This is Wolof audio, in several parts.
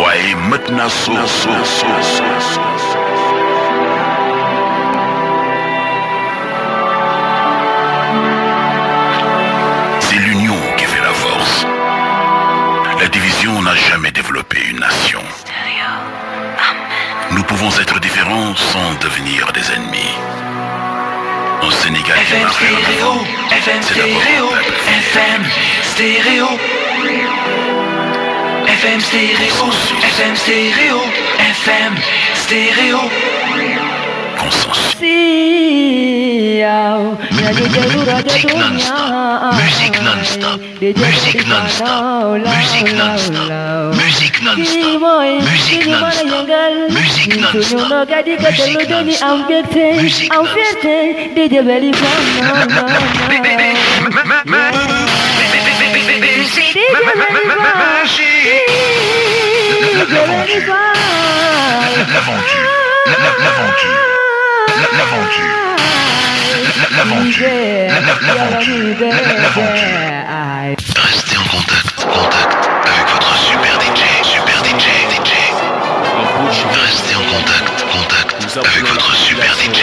waaye mët na C'est l'union qui fait la force. La division n'a jamais développé une nation. Nous pouvons être différents sans devenir des ennemis. Au Sénégal, FM stéréo, FM stéréo, FM stéréo, FM stéréo, FM stéréo, FM stéréo. Consensus. Musique non-stop, musique non-stop, musique non-stop, musique non-stop, musique non-stop, musique non-stop, musique non-stop, musique Restez en contact avec votre super DJ. Restez en contact avec votre super DJ.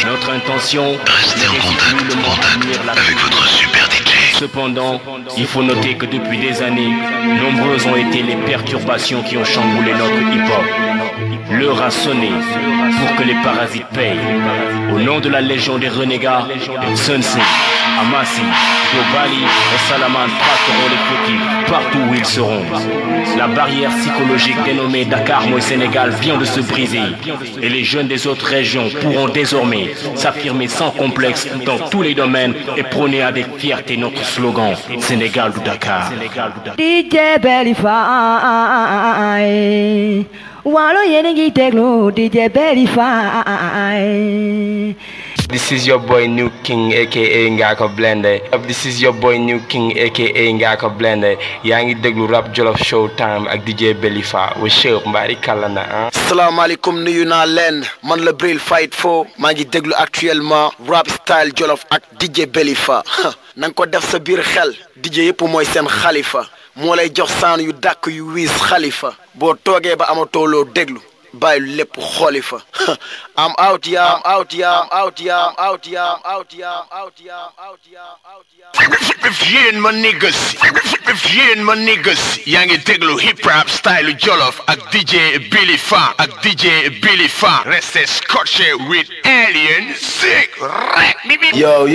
Notre intention. Restez en contact avec votre super DJ. Cependant, il faut noter que depuis des années, nombreuses ont été les perturbations qui ont chamboulé notre hip-hop. L'heure a sonné pour que les parasites payent. Au nom de la légion des renégats, Sensei, Amasi, Globali et Salaman traqueront les petits partout où ils seront. La barrière psychologique dénommée Dakar Moi Sénégal vient de se briser. Et les jeunes des autres régions pourront désormais s'affirmer sans complexe dans tous les domaines et prôner avec fierté notre slogan Sénégal ou Dakar. DJ Belify, Walo Yenegi Teglo, DJ Belify. This is your boy New King aka Ngaka Blender. This is your boy New King aka Ngaka Blender. Yaa ngi déglu Rap Jolof Showtime ak DJ Belify. What's up mbari kala na ah. Salaamaaleykum nuyu naa leen man la Bril Fight Fo maa ngi déglu actuellement Rap Style Jolof ak DJ Belify. Na nga ko def sa biir xel DJ yëpp mooy seen xalifa moo lay jox saan yu dàkk yu wiis xalifa boo toogee ba amatoo loo déglu bàyyi lépp xooli fa. I'm out ya, I'm out ya, I'm out ya, I'm out ya, I'm out ya, I'm out ya, I'm out ya, I'm out ya. Viens my niggas, yaa ngi déglu hip hop style Jolof ak DJ Belify Restez scotché with Alien Sick. Yo,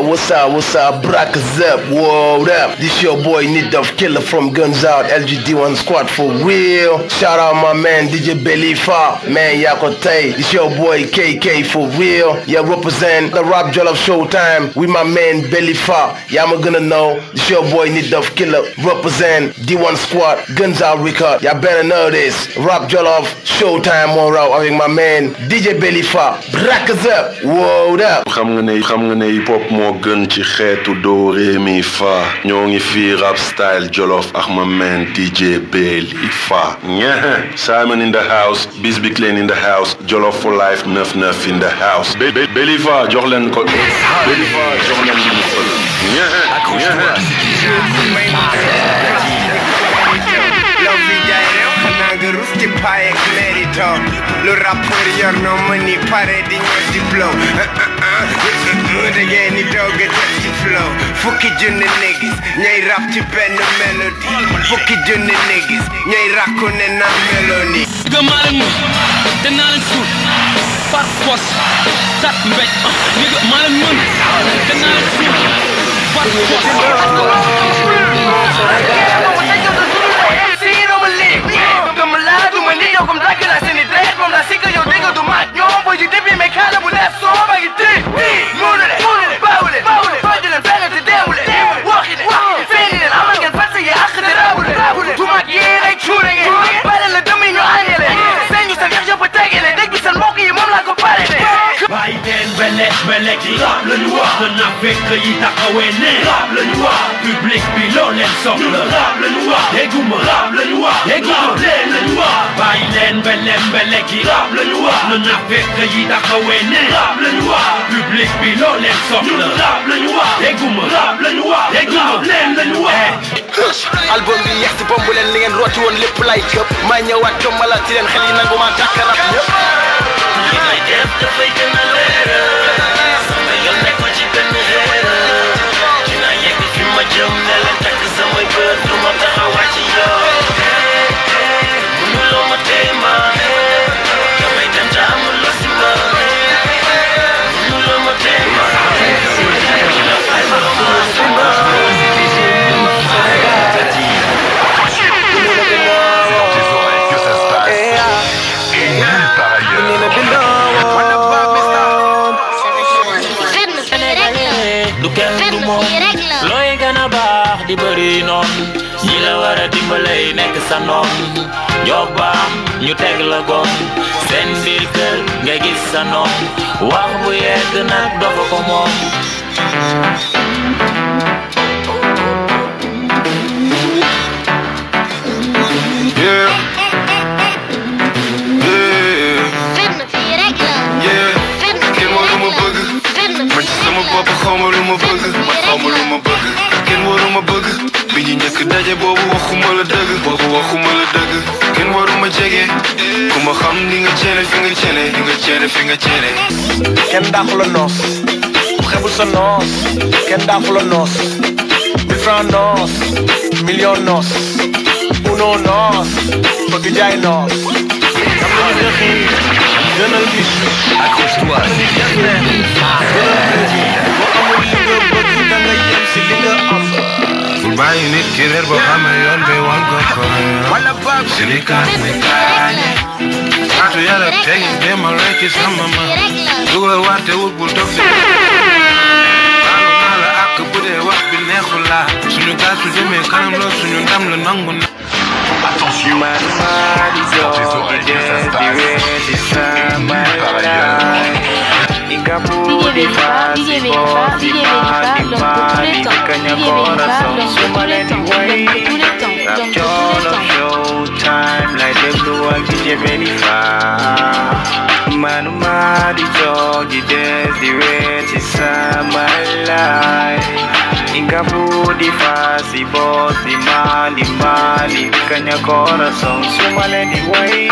what's up, Brackers up, what up? This your boy Nidov Killer from Guns Out, LGD1 Squad for real. Shout out my man DJ Belify, man Yakote. This your boy KK for real. Yeah, represent the Rap Jolof Showtime with my man Belify. Yeah, I'm gonna know. This your boy Nidov Killer, represent D1 Squad, Guns Out record. Y'all better know this. Rap Jolof Showtime on route avec my man DJ Belify. Brackers up, what up? xam nga ne hip hop moo gën ci xeetu do ré mi fa ñoo ngi fii Rap Style Jolof ak ma man DJ Belify. Simon in the house, Bisbee Clean in the house, Jolof for life 99 in the house. Belify jox leen ko. Belify jox leen li mu fël. Le rappeur yor no money pare di ñëw di blow da ngeen di doog a def ci flow fukki junni niggas ñay rap ci benn mélodie fukki junni niggas ñay rakku ne naan mélodie gëmaa leen mën te naa leen suul par force tat mbéj nigga maa leen mën te naa leen suul par Comme Dracula, c'est une dresse, comme la cycle, yo, dégo, du mat, yo, boy, you dip in, make color, with that song, like it did. Moon it, bowling, fighting and banging to deal with it. Walking it, feeling it, I'm like a fast, yeah, I could it, to my gear, they shooting it. Battle the dummy, no, I get it. Send you some extra for taking it, they be some monkey, mom like a party. Biden, Belek, rap le noir, le navek, yi takawene, rap le noir, public, pilon, l'ensemble, rap le noir, dégoum, rap le noir, dégoum, le noir, Biden, Belek, rap le noir, le navek, yi takawene, rap le noir, public, pilon, l'ensemble, rap le noir, dégoum, rap le noir, dégoum, le noir. album bi yegsi bombu leen li ngeen rooti woon lépp lay këpp may ñëwaat jommalaat ci leen xel yi nangu maa tàkk rap ñëpp li may def dafay gën a leer sama yoon nekk ci benn xeer dina yegg fi ma jëm ne leen takk samay bët du ma tax a wàcc yow mënuloo ma tey ma damay dem te amuloo si ma mënuloo ma tey ma du kenn du moom looy gën a baax di bëri noonu ñi la war a dimbalay nekk sa noonu jobbaam ñu teg la gom seen biir kër nga gis sa noonu wax bu yegg nag dofa ko moom xawma lu ma bëgg man xawma lu ma bëgg kenn waruma bëgg bi ñu njëkk daje boobu waxuma la dëgg kenn waruma jege ku ma xam ni nga ceene fi nga ceene di nga ceene fi nga ceene kenn daaxu la noos xebul sa noos kenn daaxu la noos 1000 francs noos million noos uno noos bëgg jaay noos am nañu dëxi gënal bis accroche-toi bul bàyyi nit ki réer boo xamee yoon bi wan ko ko sini kaas ni kaañe saatu yàlla tey demal rekk sama ma dugal waate wut bul toog si baalu naa la ak bu dee wax bi neexul la suñu gaal su jëmee kanam la suñu ndam la nangu na attention sortez vos oreilles, ça Showtime like the blue and DJ Belifa. Manuma the dog, the dance, the rest is my life. Ingapu the fast, the boss, the mali, the kanya corazon, sumale the way.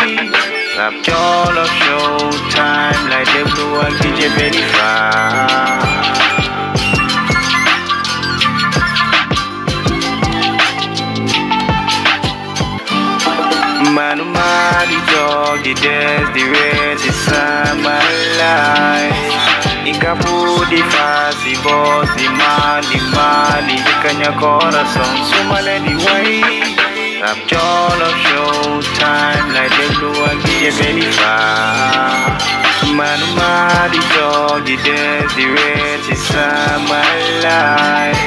Rap all of Showtime like the blue and DJ Belifa. Manuma the dog, the dance, the rest is my life. Ingapu the fast, the boss, the mali, the kanya corazon, sumale the way. Rap all of Showtime like the blue and DJ Belifa. Manuma the dog, the dance, the rest is my life.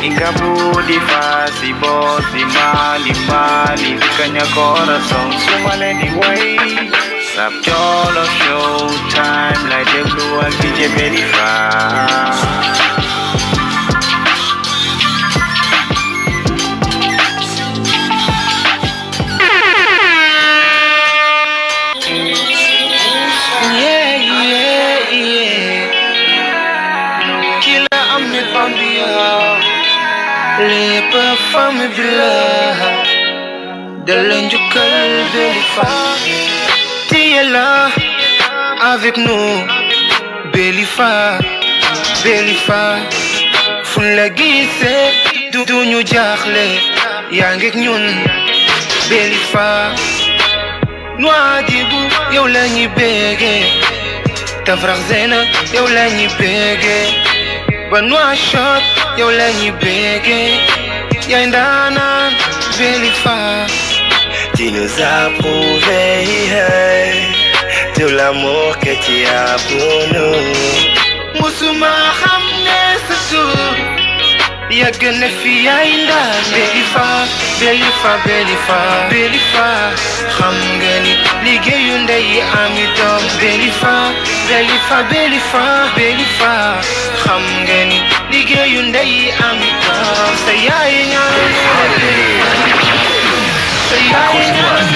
Ingapu the fast, the boss, the mali, the kanya corazon, sumale the way. Rap all of Showtime like the blue and DJ Belifa. Les parfums bleus de l'Injukal Belifa. Tu es là avec nous, Belifa, Belifa. Fun la gise, du ñu jaxlé, yaa ngi ak ñun, Belifa. Nouadhibou, yow la ñuy béggé, Tafrakh Zena, yow la ñuy béggé. Ba Nouakchott, yow la ñuy béggé, yaay ndaanaan, Belifa. Tu nous as prouvé tout l'amour que tu as pour nous. Musuma xam ne sa tur yàgg na fi yaay ndaan, Belifa, Belifa, Belifa, Belifa. Xam nga ni liggéeyu ndey yi ami doom, Belifa, Belifa, Belifa, Belifa. Xam nga ni liggéeyu ndey yi ami doom, sa yaay ñaan sa yaay ñaan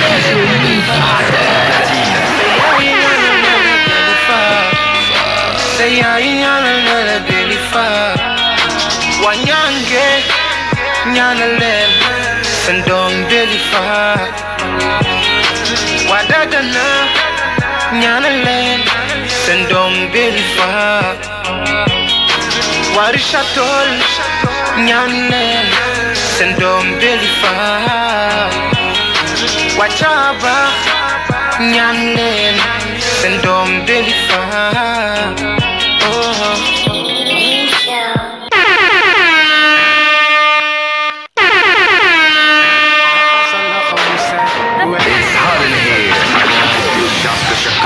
say I ain't Belifa. Wanyange, nyanalen. Belifa Wadagana Nyanalen Sendom Belifa Warishatol Nyanalen Sendom Belifa Wachaba Nyanalen Sendom Belifa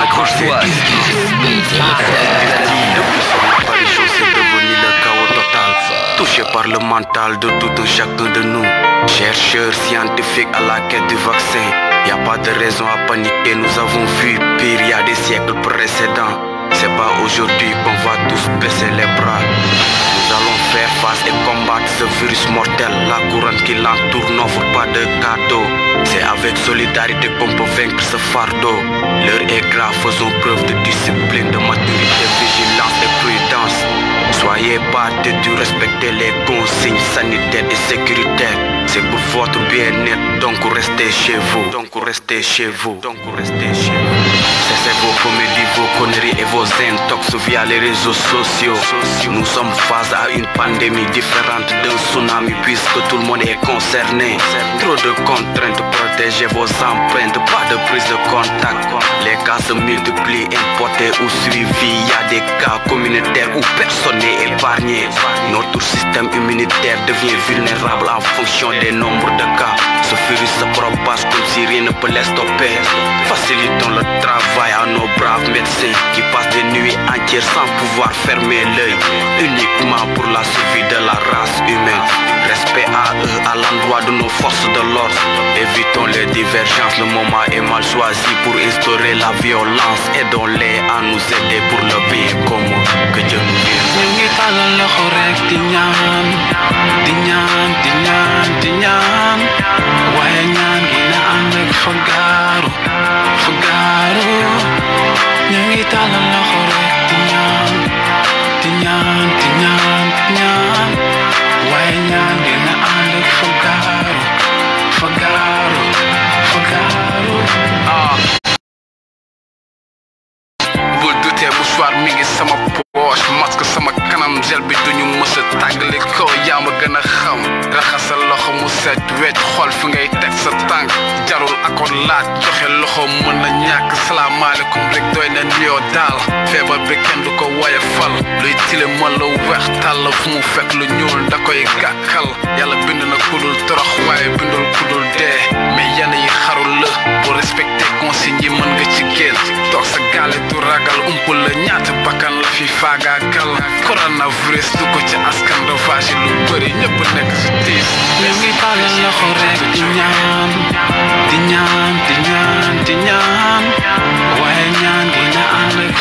Accroche-toi. C'est devenu le chaos total. Touché par le mental de tout un chacun de nous. Chercheurs scientifiques à la quête du vaccin. Y a pas de raison à paniquer, nous avons vu pire il y a des siècles précédents. C'est pas aujourd'hui qu'on va tous baisser les bras. Nous allons faire face et combattre ce virus mortel. La couronne qui l'entoure n'offre pas de cadeau. C'est avec solidarité qu'on peut vaincre ce fardeau. L'heure est grave, faisons preuve de discipline, de maturité, vigilance et prudence. Soyez pas têtus, respectez les consignes sanitaires et sécuritaires. C'est pour votre bien-être, donc restez chez vous. Cessez vos comédies, vos conneries et vos intox via les réseaux sociaux. Nous sommes face à une pandémie différente d'un tsunami puisque tout le monde est concerné. Trop de contraintes, protégez vos empreintes, pas de prise de contact. Les cas se multiplient, importés ou suivis. Y a des cas communautaires où personne n'est épargné. Notre système immunitaire devient vulnérable en fonction des nombres de cas. Ce virus se propage comme si rien ne peut les stopper. Facilitons le travail à nos braves médecins qui passent des nuits entières sans pouvoir fermer l'œil, uniquement pour la survie de la race humaine. Respect à eux à l'endroit de nos forces de l'ordre. Évitons les divergences, le moment est mal choisi pour instaurer la violence. Aidons-les à nous aider pour le bien commun. Que Dieu nous vienne. Wayangan gina andek fagaru Nyangi talan la khorek tinyan Wayangan gina andek fagaru Bul douter mouchoir mi ngi sama poche masque sama kanam gel bi duñu mësa tàggale ko yaa ma gën a xam raxasal loxo mu set wecc xool fi ngay teg sa tànk jarul akon laaj joxe loxo mën na ñàkk salaamaaleykum rek doy na nuyoo daal feebar bi kenn du ko woye fal luy tile mën la weex tàll fu mu fekk lu ñuul da koy gàkkal yàlla bind na kudul torox waaye bindul kudul dee mais yenn yi xarul la bu respecté consigne yi mën nga ci génn toog sa gaale du ragal umpul la ñaata bakkan la fi faagaagal coronavirus du ko ci askan ravage lu bëri ñëpp nekk si tiis ñu ngi tàllal loxo rek di ñaan waaye ñaan gi na ànd ak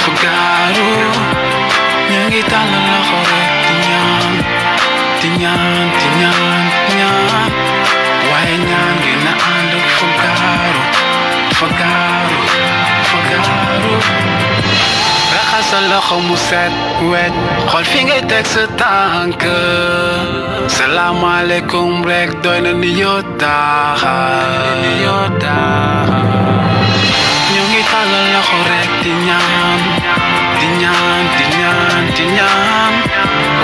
fagaaru ñu ngi tàllal loxo rek di ñaan waaye ñaan gi na ànd ak fagaaru raxasal loxo mu set wet xool fi ngay teg sa tànk salaamaaleykum rek doy na ni yoo daaxa ñu ngi tàllal loxo rek di ñaan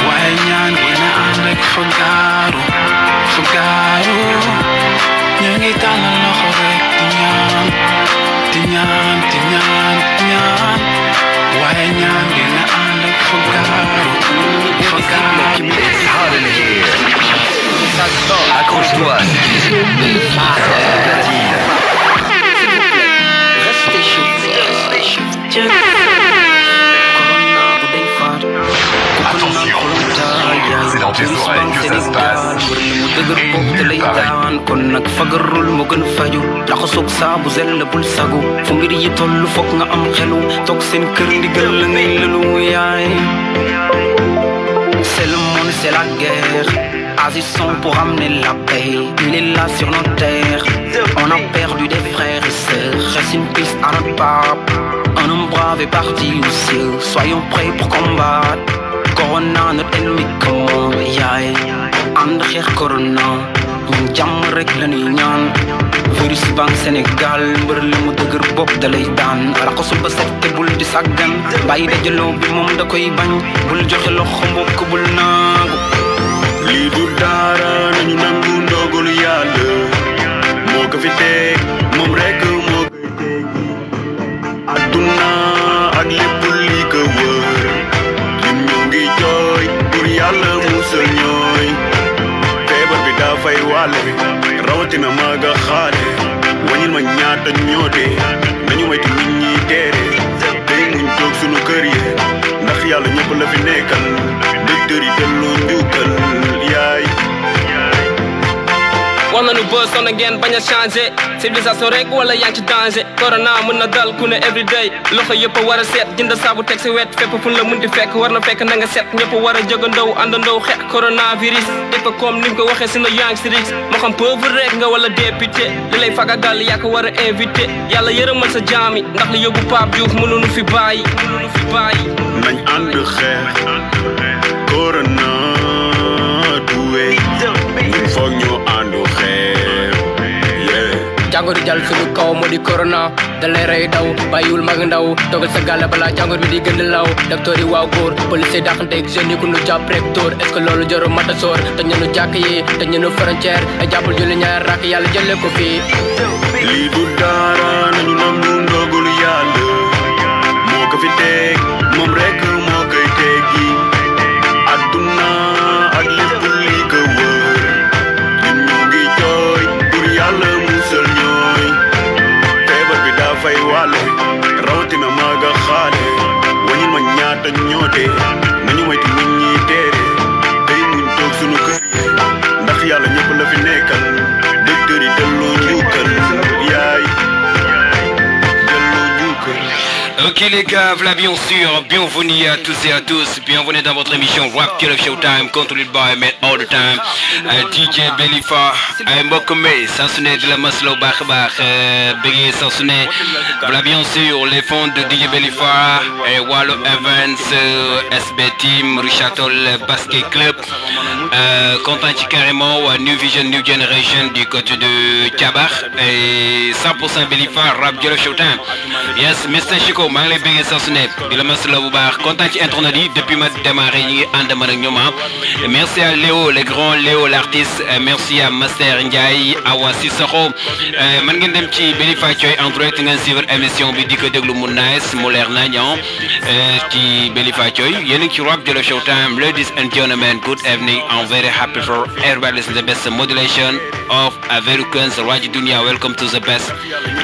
waaye ñaan gi na ànd ak fagaaru ñu ngi tàllal loxo rek di ñaan waaye ñaan gi na ànd ak fagaaru Accroche-toi. Restez chez vous. C'est dans tes oreilles que ça se passe. kon nag fagarul moo gën faju laxasoog saabu zel la bul sagu fu mbir yi tollu fokk nga am xelu toog seen kër ndigal la ngay lelu yaay c'est le monde c'est la guerre agissons pour amener la paix il est là sur nos terres on a perdu des frères et sœurs reste une piste à notre pape un homme brave est parti au ciel soyons prêts pour combattre Corona notre ennemi commande yaay ànd xeex corona jàmm rek la ñuy ñaan virus bang Sénégal mbër la mu dëgër bopp da lay daan raxasu ba set te bul di sàggan bàyyi dajaloo bi moom da koy bañ bul joxe loxo mbokk bul naagu lii du dara nañu nangu ndogalu yàlla moo ko fi teg moom rek moo koy teggi adduna ak lépp li ko wër ñun ñu ngi jooy pour yàlla musal ñooy feebar bi daa fay wàlle rawatina maaga xaale wañil ma ñaata ñoo dee nañu moytu nit ñi teere tey muñ toog sunu kër yi ndax yàlla ñëpp la fi nekkal docteur yi delloo njukkal yaay war nañu bës sonn ngeen bañ a changé civilisation rek wala yaa ngi ci danger corona mën na dal ku ne everyday loxo yëpp a war a seet jënd saabu teg si wet fépp fu la mun di fekk war na fekk na nga set ñëpp war a jógandow àndandow xeex coronavirus def ko comme ni mu ko waxee si na yaa ngi si risque moo xam pauvre rek nga wala député li lay fagagal yaa ko war a invité yàlla yërëmal sa jaami ndax li yóbbu Pape Diouf mënuñu fi bàyyi nañ ànd xeex corona du wey ñun foog ñu àndu xeex jàngoro jàll suñu kaw moo di corona da lay rey daw bàyyiwul mag ndaw dogal sa gàlle balaa jàngoro bi di gën a law docteur yi waaw góor police dàqanteeg jeunes yi ku nu jàpp rek tóor est-ce que loolu jarul mata soor te ñenu jàkk yi te ñenu frontière a jàppal julli ñaar rakk yàlla jële ko fii lii du dara nañu nangu ndogalu yàlla moo ko fi teg moom rek moo koy teggi adduna ak lépp li ko wër ñun ñu ngi jooy pour yàlla musal ñooy feebar bi daa fay wàlle rawatina maaga xaale wañil ma ñaata ñoo dee nañu moytu nit ñi teere tey muñ toog sunu kër yi ndax yàlla ñëpp la fi nekkal docteur yi delloo njukkal yaay delloo njukkal. Ok les gars, voilà bien sûr, bienvenue à tous et à tous, bienvenue dans votre émission Rap Jollof Showtime, contrôlé by Man All The Time, DJ Belifa, mbokk mi saa su ne di la maslaw baax a baax, bëggee saa su ne, voilà bien sûr les fonds de DJ Belifa, Wallo Evans, SB Team, Richard Toll Basket Club, content ci carrément waa New Vision New Generation du côté de Thiabar, et 100% Belifa Rap Jollof Showtime, yes Mr Chico maa ngi lay bëggee saa su ne di la maslaw bu baax, content ci internet yi depuis ma démarré ñi ngi ànd man ak ñoom. Merci à Léo, le grand Léo l'artiste, merci à Master Ndiaye, Awa Sissoko, man ngeen dem ci Belifa Thioy en direct ngeen suivre émission bi di ko déglu mu nice mu leer nañu ci Belifa Thioy yéen a ngi ci Rap Jollof Showtime. Ladies and gentlemen, good evening. I'm very happy for everybody listening to the best modulation of Americans Radio Dunia. Welcome to the best.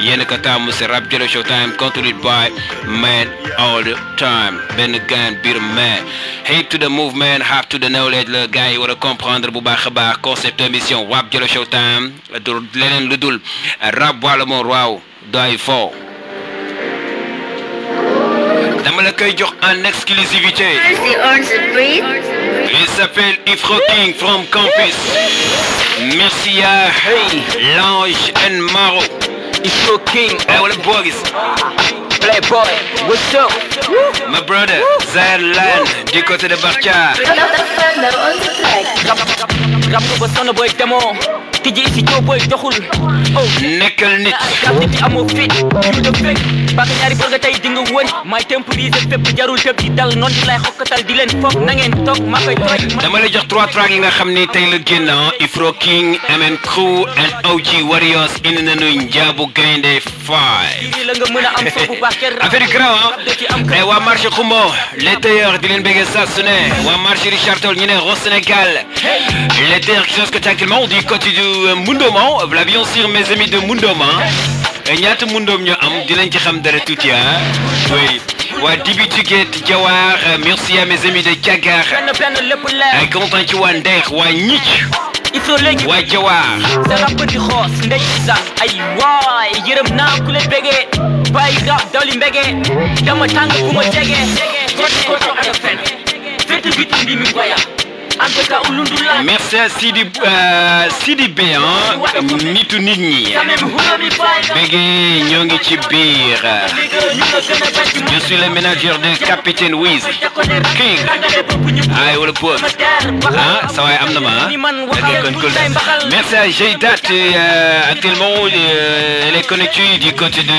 Yéen a ko taamu si Rap Jollof Showtime, controlled by Man All The Time. benn gaan biir man. Hate to the movement, have to the knowledge. Le gars yi war a comprendre bu baax a baax concept émission Rap Jollof Showtime du leneen lu dul rap wala moo waaw doy fo. dama la koy jox en exclusivité. Il s'appelle Ifro King from Campus. Merci à Hey Lange and Maro. Ifro King, what the boys? Playboy, what's up? My brother, Zerlan, du côté de Barca. rap ba sonn boy demo tijji si joo boy doxul nekkal nit ci amoo fit yu de fekk baka ñaari bor nga tey di nga wër may temporiser fépp jarul tëb di dal noonu di lay xokkatal di leen foog na ngeen toog maa koy toj dama lay jox 3 tracks yi nga xam ni tey la génn Ifro King, MN Crew and OG Warriors indi nañu Njaabu Gaynde 5 la nga mën a am foofu baax affaire yi grand waa marché Xumo les tailleurs di leen bëgg saa su ne waa marché Richard Toll ñu ne Ro Sénégal les tailleurs qui sont spectaculairement du côté du Mundoman, voilà bien sûr mes amis de Mundoman ñaata Mundom ñu am dinañ ci xam dara tuuti oui waa Dibi Tuguet Jawar, merci à mes amis de Diagar ay content ci waa Ndeex waa Ñic waa Jawar sa rap di xoos ndey sa ay waay yërëm naa ku leen bëggee bàyyi rap dawli mbégee dama tàng ku ma jege ko ana fen fete bitim bi mi goya merci à Sidi B nitu nit ñi béggee ñoo ngi ci biir je suis le manager de Capitaine Wiz King ay wala po ça va am na ma merci à Jaydat actuellement elle est connectée du côté de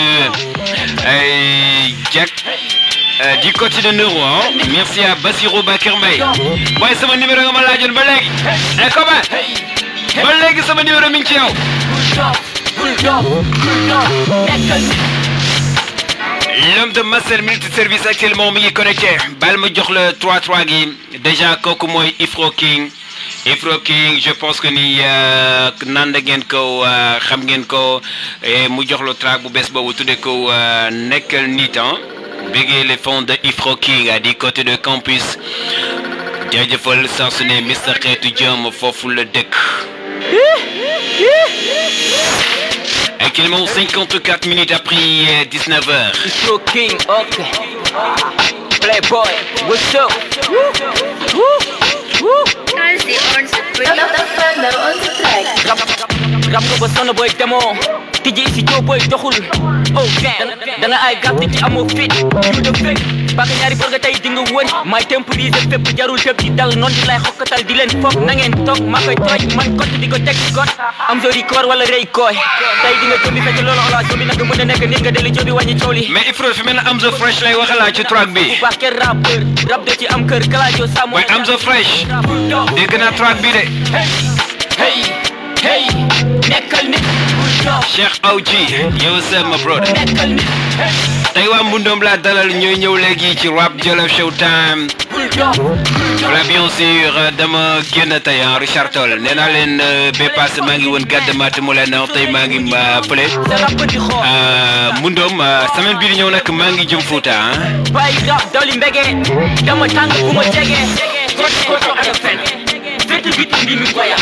Jack du côté de Neuro merci à Bassirou Bakir Mbaye waaye sama numéro nga ma laajoon ba léegi comment ba léegi sama numéro mi ngi ci yow l'homme de Marcel multi-service actuellement mi ngi connecté bal ma jox le 3-3 gi déjà kooku mooy Ifro King je pense que ni nand ngeen ko xam ngeen ko mu jox le track bu bees boobu tudde ko nekkal nit béggee les fonds de Ifro King du côté de campus jaajëfal saa su ne Mr xeetu jëm foofu la dëkk actuellement 54 minutes après 19h Ifro King ok Playboy what's up rap nga ba sonn booy demoo tijji si joo booy doxul oh da nga ay gàtt ci amoo fit yu de fekk baka ñaari bor nga tey di nga wër may temporiser fépp jarul fépp di dal noonu di lay xokkatal di leen foog na ngeen toog maa koy toj man kott di ko teg ci got am jori koor wala rëy kooy tey di nga jombi fekk loolu ala jombi nag mën a nekk nit nga deli jobi wàññi coow li mais Ifro fi mel ne Amzo Fresh lay waxalaa ci track bi bu baax kenn rappeur rap de ci am kër kalaajo sa mooy Amzo Fresh dégg naa track bi de hey nekkal nit Cheikh Aouji yow sama brother tey waa Mbundom laa dalal ñooy ñëw léegi ci Rap Jolof Showtime voilà bien sûr dama génn tey Richard Toll nee naa leen ba passé maa ngi woon gàdd mat mu leen tey maa ngi fële Mbundom semaine bii di ñëw nag maa ngi jëm Fouta bay rap doli mbege dama tàng ku ma jege koto ak fen fetu bitu bi mi goya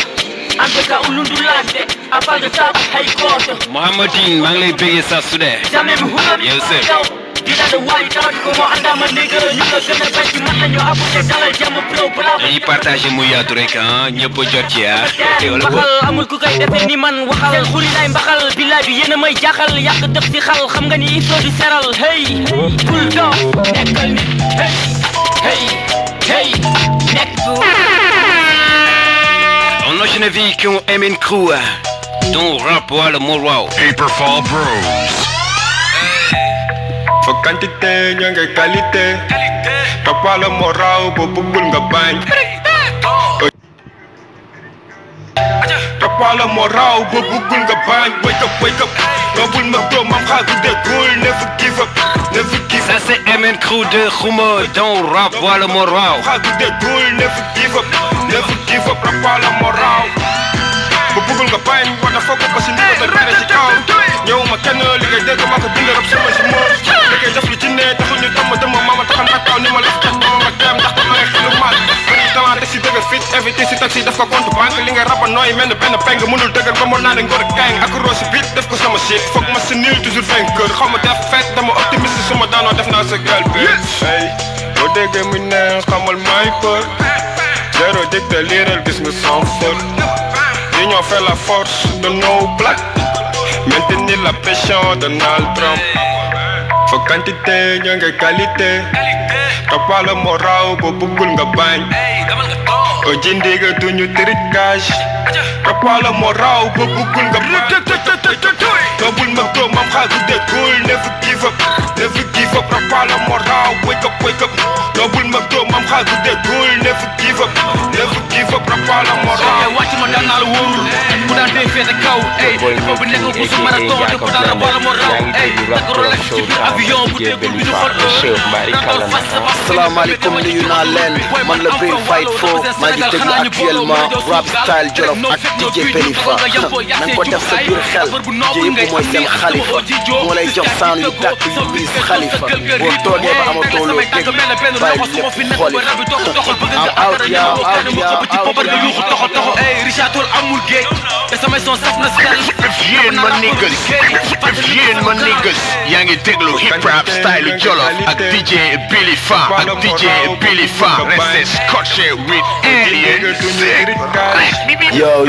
Ambeka ulundu lande afalde tabu hay koto Mohamadine maa ngi lay bëggee saa su dee yow sër dina de waay taw ko mo anda ma nigga ñu la gën a bañ ci man lañu abonné dalal jàmm pro bla dañuy partagé mu yaatu rek ñëpp jot ci baxal amul ku koy defee ni man waxal xuri lay mbaxal billaay bi yéen a may jaaxal yàq dëf si xal xam nga ni Ifro di seral hey bul dof nekkal nit hey nekk on enchaîne avec Emin Crew dont rap wala mo raw Paperfall Bros fa quantité ñoo ngi qualité toppala moo raw ba bëggul nga bañ toppala moo raw ba bëggul nga bañ wake up nobul ma bro mam xaatu déggul never give up ça c'est Emin Crew de Xumo dont rap wala mo raw xaatu déggul never give up toppala moo raw ba bëggul nga bañ wala foog ko si ndigal te bari ci kaw ñëw ma kenn li ngay dégg ma ko bind rap sama si moom da ngay def lu ci ne taxul ñu dama mama taxal ma taw ni ma la ci dama ma dem ndax dama ngay xelu mal bari talent te si dëgg fit invité si taxi def ko compte banque li ngay raba nooy mel ne benn peng mënul dëgër ba mo naa ne ngor gang ak roo si beat def ko sama shit foog ma si nul toujours vainqueur xaw ma def fête dama optimiste su ma daanoo def naa sa gueule bi hey boo déggee muy neex xamal may peur zéro dig de liiral gis nga sans faute l'union fait la force de nos blagues. Maintenir la pression de Donald Trump. Faut quantité, ñoo ngi qualité. Toppal moo raw ba bëggul nga bañ. O jindiga duñu tricage. Toppal moo raw ba bëggul nga bañ. Nobul ma bro mam xaatu déggul. Never give up. Toppal moo raw wake up. Nobul ma bro mam xaatu déggul. Never give up. Toppal moo raw. wàcc ma daan naa la wóorul bu daan dee féete kaw boobu nekk ko su marathon te ku daan wala moo raw tak Rolex ci biir avion bu teekul bi du xool asalaamaaleykum nuyu naa leen man la Bril Fight Fo maa ngi déglu actuellement rap style Jolof ak DJ Belifa na nga ko def sa biir xel DJ yëpp mooy seen xalifa moo lay jox sound yu tàkk yu miis xalifa boo toogee ba amatoo loo dégg bàyyi lépp xooli yuuxu toxo Richard Toll amul géej te samay son saf na style Yéen ma niggas, yéen ma niggas. Yaa ngi déglu hip hop style Jolof ak DJ Billy Fa ak DJ Billy Fa. Restez scotché with Alien. Yo,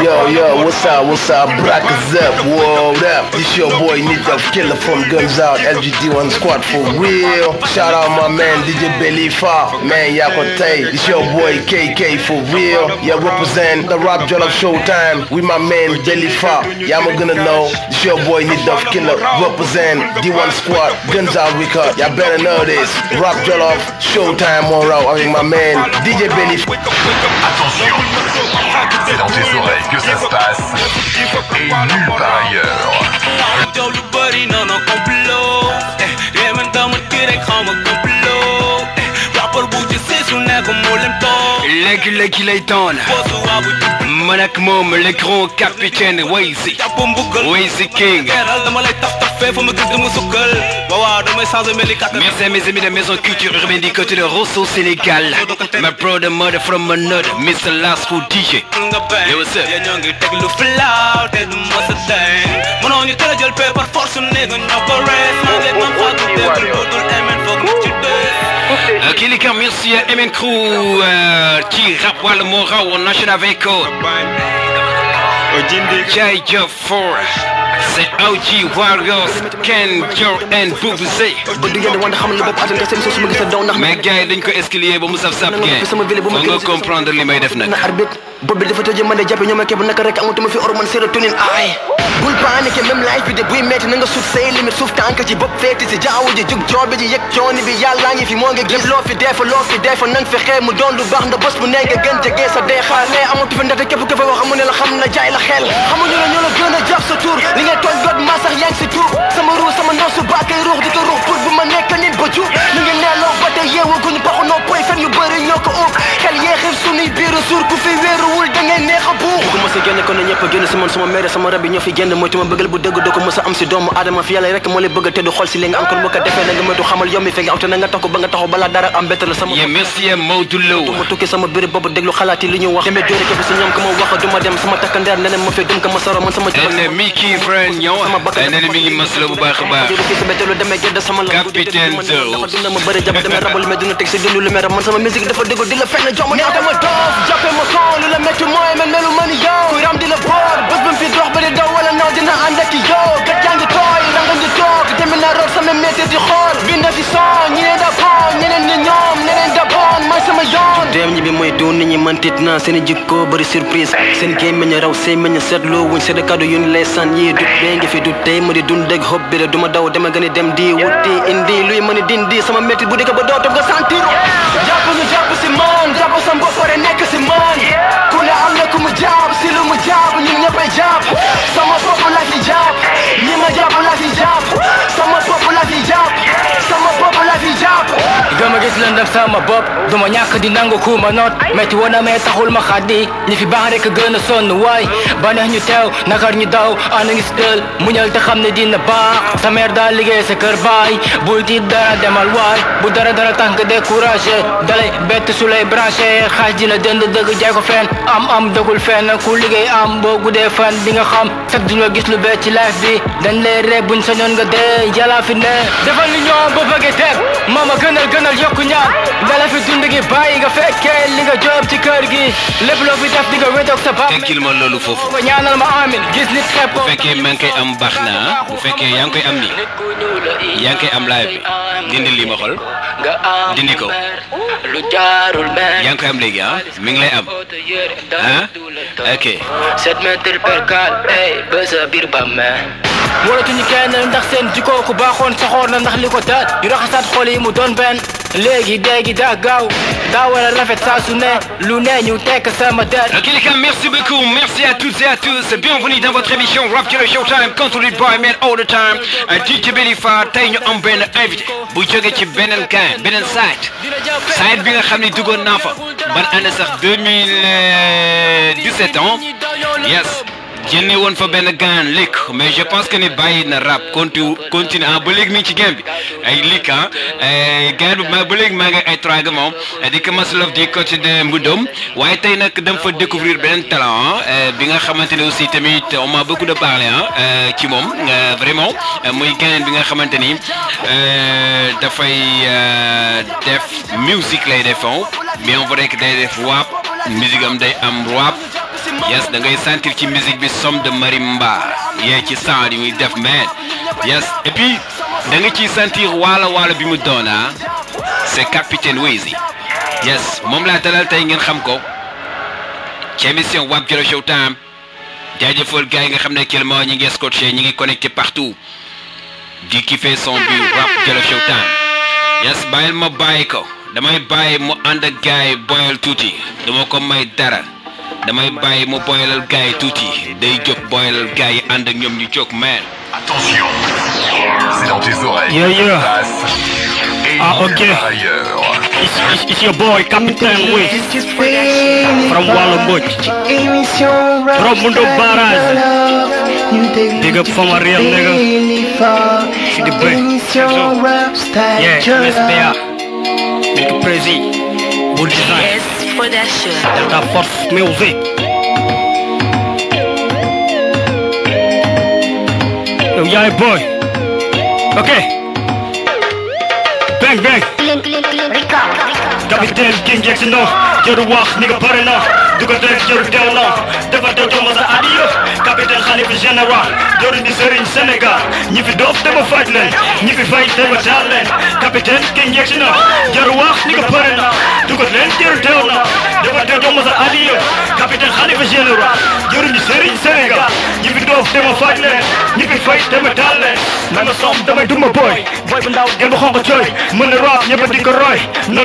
what's up? Brack is up, what up? This your boy Nidov Killer from Guns Out, LGD1 Squad for real. Shout out my man DJ Belly Fa, man Yakotay. This your boy KK for real. Yeah, represent the Rap Jollof Showtime with my man Belly Fa. Yeah, I'm gonna know. This your boy Nidov Killer, represent D1 Squad, Guns Out Record. Y'all better know this. Rap Jollof Showtime on route avec my man DJ Belly Fa. Attention, c'est dans tes oreilles que ça se passe et nulle part ailleurs. léegi lay doon man ak moom le grand capitaine Wayzi King. Merci à mes amis de Maison Culture Urbaine du côté de Rosso Sénégal. My brother mother from another Mr. Lasco DJ. Yo, what's up? Kilika, merci à MN Crew qui rappe wàllu moo raw national vehicle. Jai Job 4 c'est OG Warriors Ken Joe and Boubouze. Mais gars yi dañ ko escalier ba mu saf saf gain ba nga comprendre li may def nag. Bob bi dafa tëjee man de jàppe ñoo ma képp naka rek amatuma fi hormone sérotonine ay bul paniqué même life bi de buy metti na nga suuf say limite suuf tànk ci bopp feeti si jaawu ji jug joobe ji yëg cooni bi yàllaa ngi fi moo nga gis loo fi defa nang fexe mu doon lu baax nda bés bu ne nga gën jege sa dee xaar ne amatu fi ndate képp képp wax amu ne la xam na jaay la xel xamuñu la ñoo la gën a jàpp sa tur li ngay tooñ god maa sax yaa ngi si tur sama ruux sama ndox su baakay ruux di ko ruux pour bu ma nekk nit ba jub li ngi neeloo ba tey yeewaguñu baxu noo poy fen yu bëri ñoo ko uub xel yeexir sunuy biiru suur ku fi wéeruwul da ngay neex a buux bu ko mos a génn kon na ñëpp a génn si man sama mère sama rab yi ñoo fi génn mooy tuma bëggal bu dëgg doo ko mos a am si doomu aadama fi yàlla rek moo lay bëgg te du xool si li nga am kon boo ko defee na nga moytu xamal yow mi fekk aw te na nga tax ko ba nga taxaw balaa dara am bett la sama merci Maodo Lo ma tukki sama biir boobu déglu xalaat yi li ñu wax demee dóore képp si ñoom ko ma wax duma dem sama takkandeer neneen ma fee dum ko ma soro man sama ennemi kii friend ñëw ennemi mi ngi masla bu baax a baax capitaine Zeus dina ma bëri jàpp demee rabal mais dina teg si dund lu mer man sama musique dafa déglu di la fenn jom ma dama doof jàppe ma son lu la métti mooy man melu man yow kuy ram di la boor bés bu fi dox ba di daw wala naw dina ànd ak yow gat yaa ngi tooy rangam di toog demee naa roog sama métti di xool binda fi son ñi ne da bon ñeneen ñi ñoom ñeneen da bon mooy sama yoon dem ñi bi mooy doon nit ñi man tiit naa seen jikko bëri surprise seen gémmiñ raw seen meñ seetloo wuñ seen kàddu yu ñu lay san yi du bee ngi fi du tey ma di dund ak xob bi la duma daw dama gën a dem di wuti indi luy mën a dindi sama métti bu dëkk ba dootum nga sentir jàpp ñu jàpp si man jàpp sam bopp pare nekk si man ku ne am na ku mu jàpp si lu mu jàpp ñun ñëppay jàpp sama bopp la fi jàpp ñi ma jàpp la fi jàpp sama bopp la fi jàpp sama bopp la fi jàpp dama gis lëndëm sama bopp duma ñàkk di nangu ku ma noot métti woon na mais taxul ma xaddi ñi fi baax rek gën a sonn waay ba neex ñu teew nakar ñu daw ana ngi stël muñal te xam ne dina baax sa mère daa liggéey sa kër baay bul tiit dara demal waay bu dara tax nga découragé dalay bett su lay branché xaaj dina dënd dëgg jaay ko fenn am dëggul fenn ku liggéey am boo guddee fan di nga xam sax du nga gis lu bee ci life bi dañ lay rek buñ sañoon nga dee yàlla fi ne defal li ñoom ba bëggee teg mama gënal yokku ñaan dala fi dund gi bàyyi nga fekkee li nga job ci kër gi lépp loo fi def di nga wédoog sa baax tekkil ma loolu foofu ko ñaanal ma amin gis nit xepp bu fekkee maa ngi koy am baax na bu fekkee yaa ngi koy am nii yaa ngi koy am live bi dindi lii ma xol dindi ko yaa ngi koy am léegi mi ngi lay am ok 7 mètres per cal ba sa biir bàmmeel waratuñu kenn ndax seen jikko ku baaxoon saxoor na ndax li ko daal yu raxasaat xol yi mu doon benn léegi déegi daa gaaw daa war a rafet saa su ne lu ne ñu tekk sama der. Ok les gars, merci beaucoup, merci à toutes et à tous, bienvenue dans votre émission Rap Jollof Showtime, contrôlé by man all the time, DJ Belly Fa. Tey ñu am benn invité bu jóge ci beneen gain beneen site bi nga xam ne duggoon naa fa ban année sax 2017 ans yes génne woon fa benn gaan lik mais je pense que ni bàyyi na rap continue ba léegi mi ngi ci game bi ay lik gaan bi ba léegi maa ngi ay traga moom di ko maslov di côté de Mboudoum waaye tey nag dama fa découvrir beneen talent bi nga xamante ne aussi tamit on m'a beaucoup de parler ci moom vraiment muy gaan bi nga xamante ni dafay def musique lay defon bien vrai que day def rap musique am day am rap yes da ngay sentir ci musique bi somme de marimba yee ci sound yi muy def man yes et puis da nga ciy sentir waala bi mu doon c'est Capitaine Weezy yes moom laa dalal tey ngeen xam ko ci émission Rap Jolof Showtime jaajëfal gars yi nga xam ne actuellement ñi ngi scotché ñi ngi connecté partout di kiffer son bi Rap Jolof Showtime yes bàyyil ma bàyyi ko damay bàyyi mu ànd ak gars yi boyal tuuti dama ko may dara damay bàyyi mu boyalal gars yi tuuti day jóg boyalal gars yi ànd ak ñoom ñu jóg man. Attention, c'est dans tes oreilles. Yeah. Ah ok. It's your boy Capitaine Weezy from Walo Mbodj from Mundo Barrage. Big up for my real nigga. See the bay. Yeah, MSBA. Make it crazy. Good design. Yes, for that shit. Delta Force Music. Yo, yeah, boy. Okay. Bang, bang. Capitaine King Jackson no jëru wax ni nga pare na du ko tek jëru teew na dafa teew to masa adiyo Capitaine Khalifa Général jëru di Serigne Sénégal ñi fi doof dama faj leen ñi fi fay dama taal leen Capitaine King Jackson no jëru wax ni nga pare na du ko tek jëru teew na dafa teew to masa adiyo Capitaine Khalifa Général jëru di Serigne Sénégal ñi fi doof dama faj leen ñi fi fay dama taal leen na nga som damay duma boy bu ndaw gën bu xonko cooy mën na rap ñëpp di ko roy no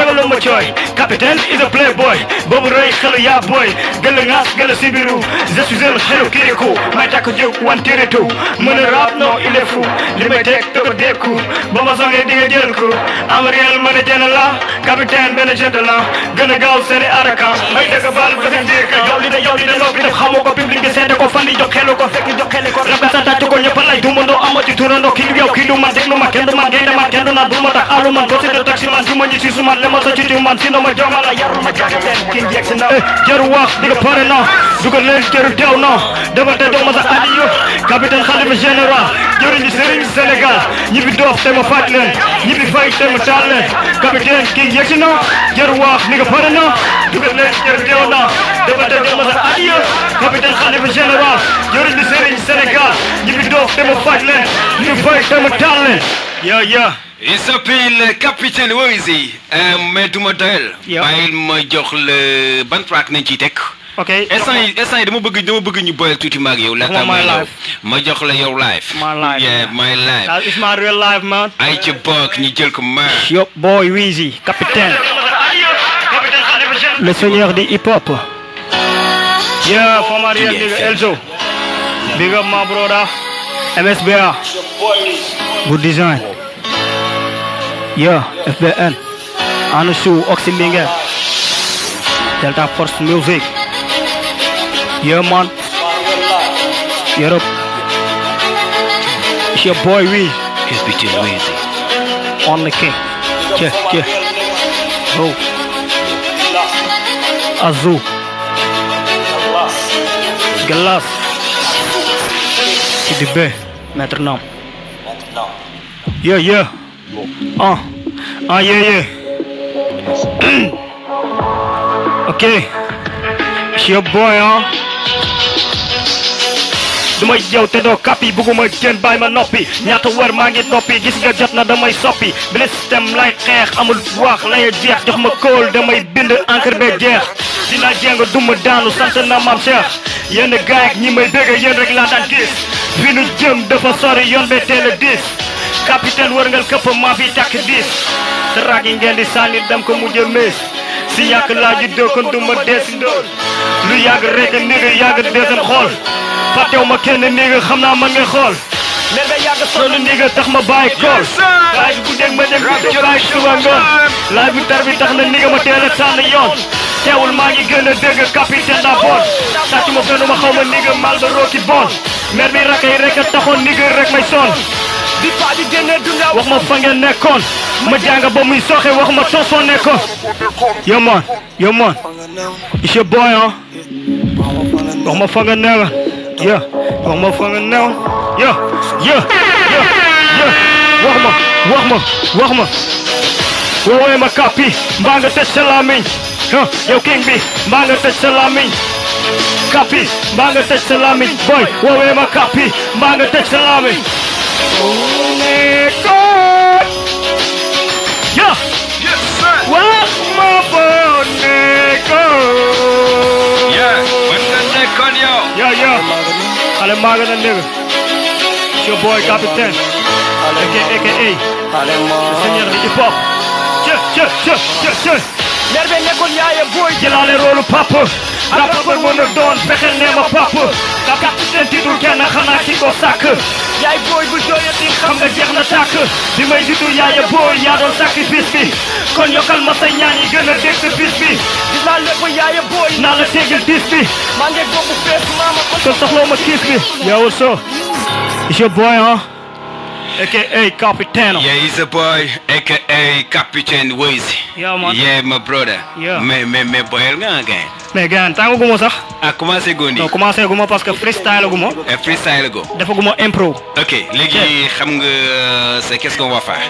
ragaloo ma cooy Capitaine is a playboy boobu rëy xelu yaa boy gëla ngaas gëla sibiru je suis un xelu kiriku may takk jóg wantere tout mën a rap non il est fou li may teg da ko dekku ba ma songee di nga jël ko am réel mën a jënd la Capitaine benn jënd la gën a gaaw seeni arakan may dëgg bal ba seen diir ka yow li de loo fi def xamoo ko public bi seete ko fan di jox xelu ko fekk jox xelu ko rab sa tàcc ko ñëpp lay dumandoo amati turandoo kii du yow kii du man déglu ma kenn du man gaynde man kenn du naan bul ma tax alu man dosi de taxi man ma ñi ci suma lemal sa ci man si no ma jomala yarul ma Capitaine King Jackson na jëru wax di nga pare na dugal leen jëru teew na dafa te dox ma sa adiyo Capitaine Khalifa Général jëru ñi Serigne Sénégal ñi fi doof te ma faaj leen ñi fi fay te ma taal leen Capitaine King Jackson na jëru wax di nga pare na dugal leen jëru teew na dafa te dox ma sa adiyo Capitaine Khalifa Général jëru ñi Serigne Sénégal ñi fi doof te ma faaj leen ñi fi fay te ma taal leen yeah. Il s'appelle Capitaine Weezy mais du ma doyal bàyyil ma jox le ban track nañ ciy teg ok instant yi dama bëgg ñu boyal tuuti maag yow laata ma jox la yow live my life that is my real life man ay ci bokk ñu jël ko ma yo boy Weezy Capitaine le seigneur du hip hop yeah for my real nigga Elzo big up my brother MSBA good design yeah, FBN, Anushu, Oxylinger, Delta Force Music, yeah man, Europe, it's your boy Weezy, Capitaine Weezy, on the king, yeah, oh, Azul, Galas, Sidibé, Metronome, yeah, yeah. Yeah. Okay. It's your boy, Dumay yow te doo kapi buguma jën bàyyi ma noppi ñaata weer maa ngi noppi gis nga jot na damay soppi bile système lay xeex amul wax lay jeex jox ma kóol damay bind encre be jeex dina jéng duma daanu sant na maam Cheikh yenn gaay ak ñi may bëgg yéen rek laa daan gis fi nu jëm dafa sori yoon be teel a dis Capitaine wërngal këpp maa fi takk dis te raag yi ngeen di sànni dem ko mujj mees si yàgg laa ji doo kon duma dee si ndóol lu yàgg rek nigga yàgg dee seen xool fàttew ma kenn nigga xam naa man ngay xool mais nga yàgg solo nigga tax ma bàyyi kool laay bi bu dégg ma dem guddi bàyyi suba ngoon laay bi tar bi tax na nigga ma teel a sànni yoon teewul maa ngi gën a dégg capitaine da bon sàcc ma fenn ma xaw ma nigga mal ba rooki bon mer bi rakay rek a taxoon nigga rek may son di pa di génne dunya wax ma fa ngeen nekkoon ma jàng ba muy soxe wax ma tonson nekkoon yo man it's your boy wax ma fa nga neewoon yeah wax ma fa nga neewoon yeah wax ma woowee ma kapi mbaa nga tëj sa lamiñ yow king bi mbaa nga tëj sa lamiñ kapi mbaa nga tëj sa lamiñ boy woowee ma kapi mbaa nga tëj sa lamiñ yeah wax ma fa nekkoon yeah wax nga nekkoon yow yeah xale maa nga na nigga it's your boy capitaine aka le seigneur de hip hop mer be nekkoon yaaye boy jëlaale rôle papa rappeur mën a doon fexeel nee ma papa capitaine tiitul kenn xanaa ki ko sàkk yaay boy bu jooyati xam nga jeex na tàkk bi may juddu yaaye boy yaa doon sacrifice bi kon yokkal ma say ñaan yi gën a dégg sa bis bi gis naa lépp yaaye boy naa la tegal dis bi maa ngi boobu fees maama kon soxloo ma kiis bi yow so it's your boy aka Capitaine. Yeah, he's a boy, aka Captain Weezy. Yeah, man. Yeah, my brother. Yeah. Mais boyal nga again. Mais gan tango gumo sax. Ah, commencé goni. Non, commencé gumo parce que freestyle gumo. Freestyle go. Dafa gumo impro. OK, légui xam nga c'est qu'est-ce qu'on va faire?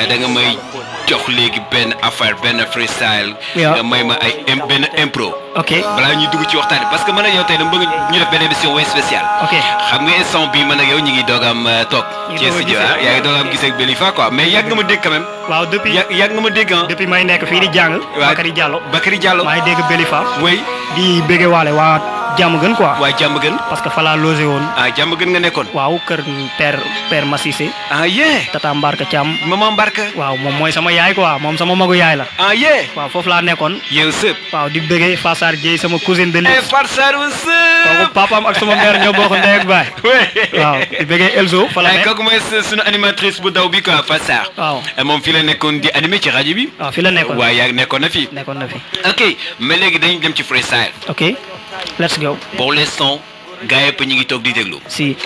Da nga may jox légui ben affaire ben freestyle. Nga may ma ay ben impro. OK. Bala ñu dugg ci waxtaan parce que man ak yow tay dama bëgg ñu def ben émission way spéciale. OK. Xam nga instant bi man ak yow ñi ngi dogam tok. Ci studio yaa ngi dogam gis ak Belifa quoi, mais yag nga ma dégg quand même. Waaw depuis yag nga ma dégg hein. Depuis may nekk fi di jàng. Bakary Diallo. May dégg Belifa. Oui. Di bëgg walé waa jàmm gën quoi. Waa jàmm gën. Parce que fa la logé woon. Ah jàmm gën nga nekkoon. Waaw kër père Massissé. Ah yeah. Tata Mbarka Thiam. Maman Mbarka. Waaw moom mooy sama yaay quoi moom sama magu yaay la. Ah yeah. Waaw foofu laa nekkoon. Yow sëp. Waaw di bëggee Fassar Dieye sama cousine de lait. Fassar sëp. Kooku papaam ak sama mère ñoo bokk ndey ak baay. Waaw di bëggee Elzo fa la nekk. Kooku mooy sunu animatrice bu daw bi quoi Fassar. Waaw. Moom fi la nekkoon di animé ci rajo bi. Waaw fi la nekkoon. waaw yaa nekkoon na fi. Nekkoon na fi. OK mais léegi dañu dem ci freestyle. OK. Let's go. Pour l'instant, gars yëpp ñu ngi toog di déglu. Si.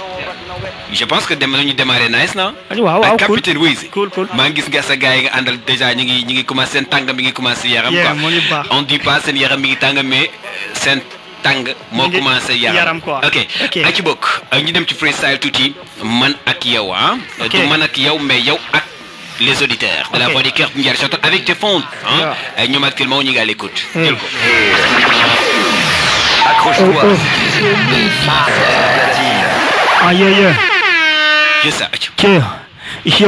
Je pense que ñu démarrer nice na. Waaw Capitaine Weezy. Cool. maa ngi gis nga sa gars yi nga àndal déjà ñu ngi commencé seen tàng mi ngi commencé yaram quoi. On dit pas seen yaram mi ngi tàng mais seen tàng moo commencé yaram quoi. OK a ci bokk ñu dem ci freestyle tuuti man ak yow ah. du man ak yow mais yow ak les auditeurs de la voix du cœur Ndiaye chanteur avec tes fonds hein. ñoom actuellement ñu ngi à l'écoute. Jël ko. Accroche-toi. Ah yeah. Just ça. It's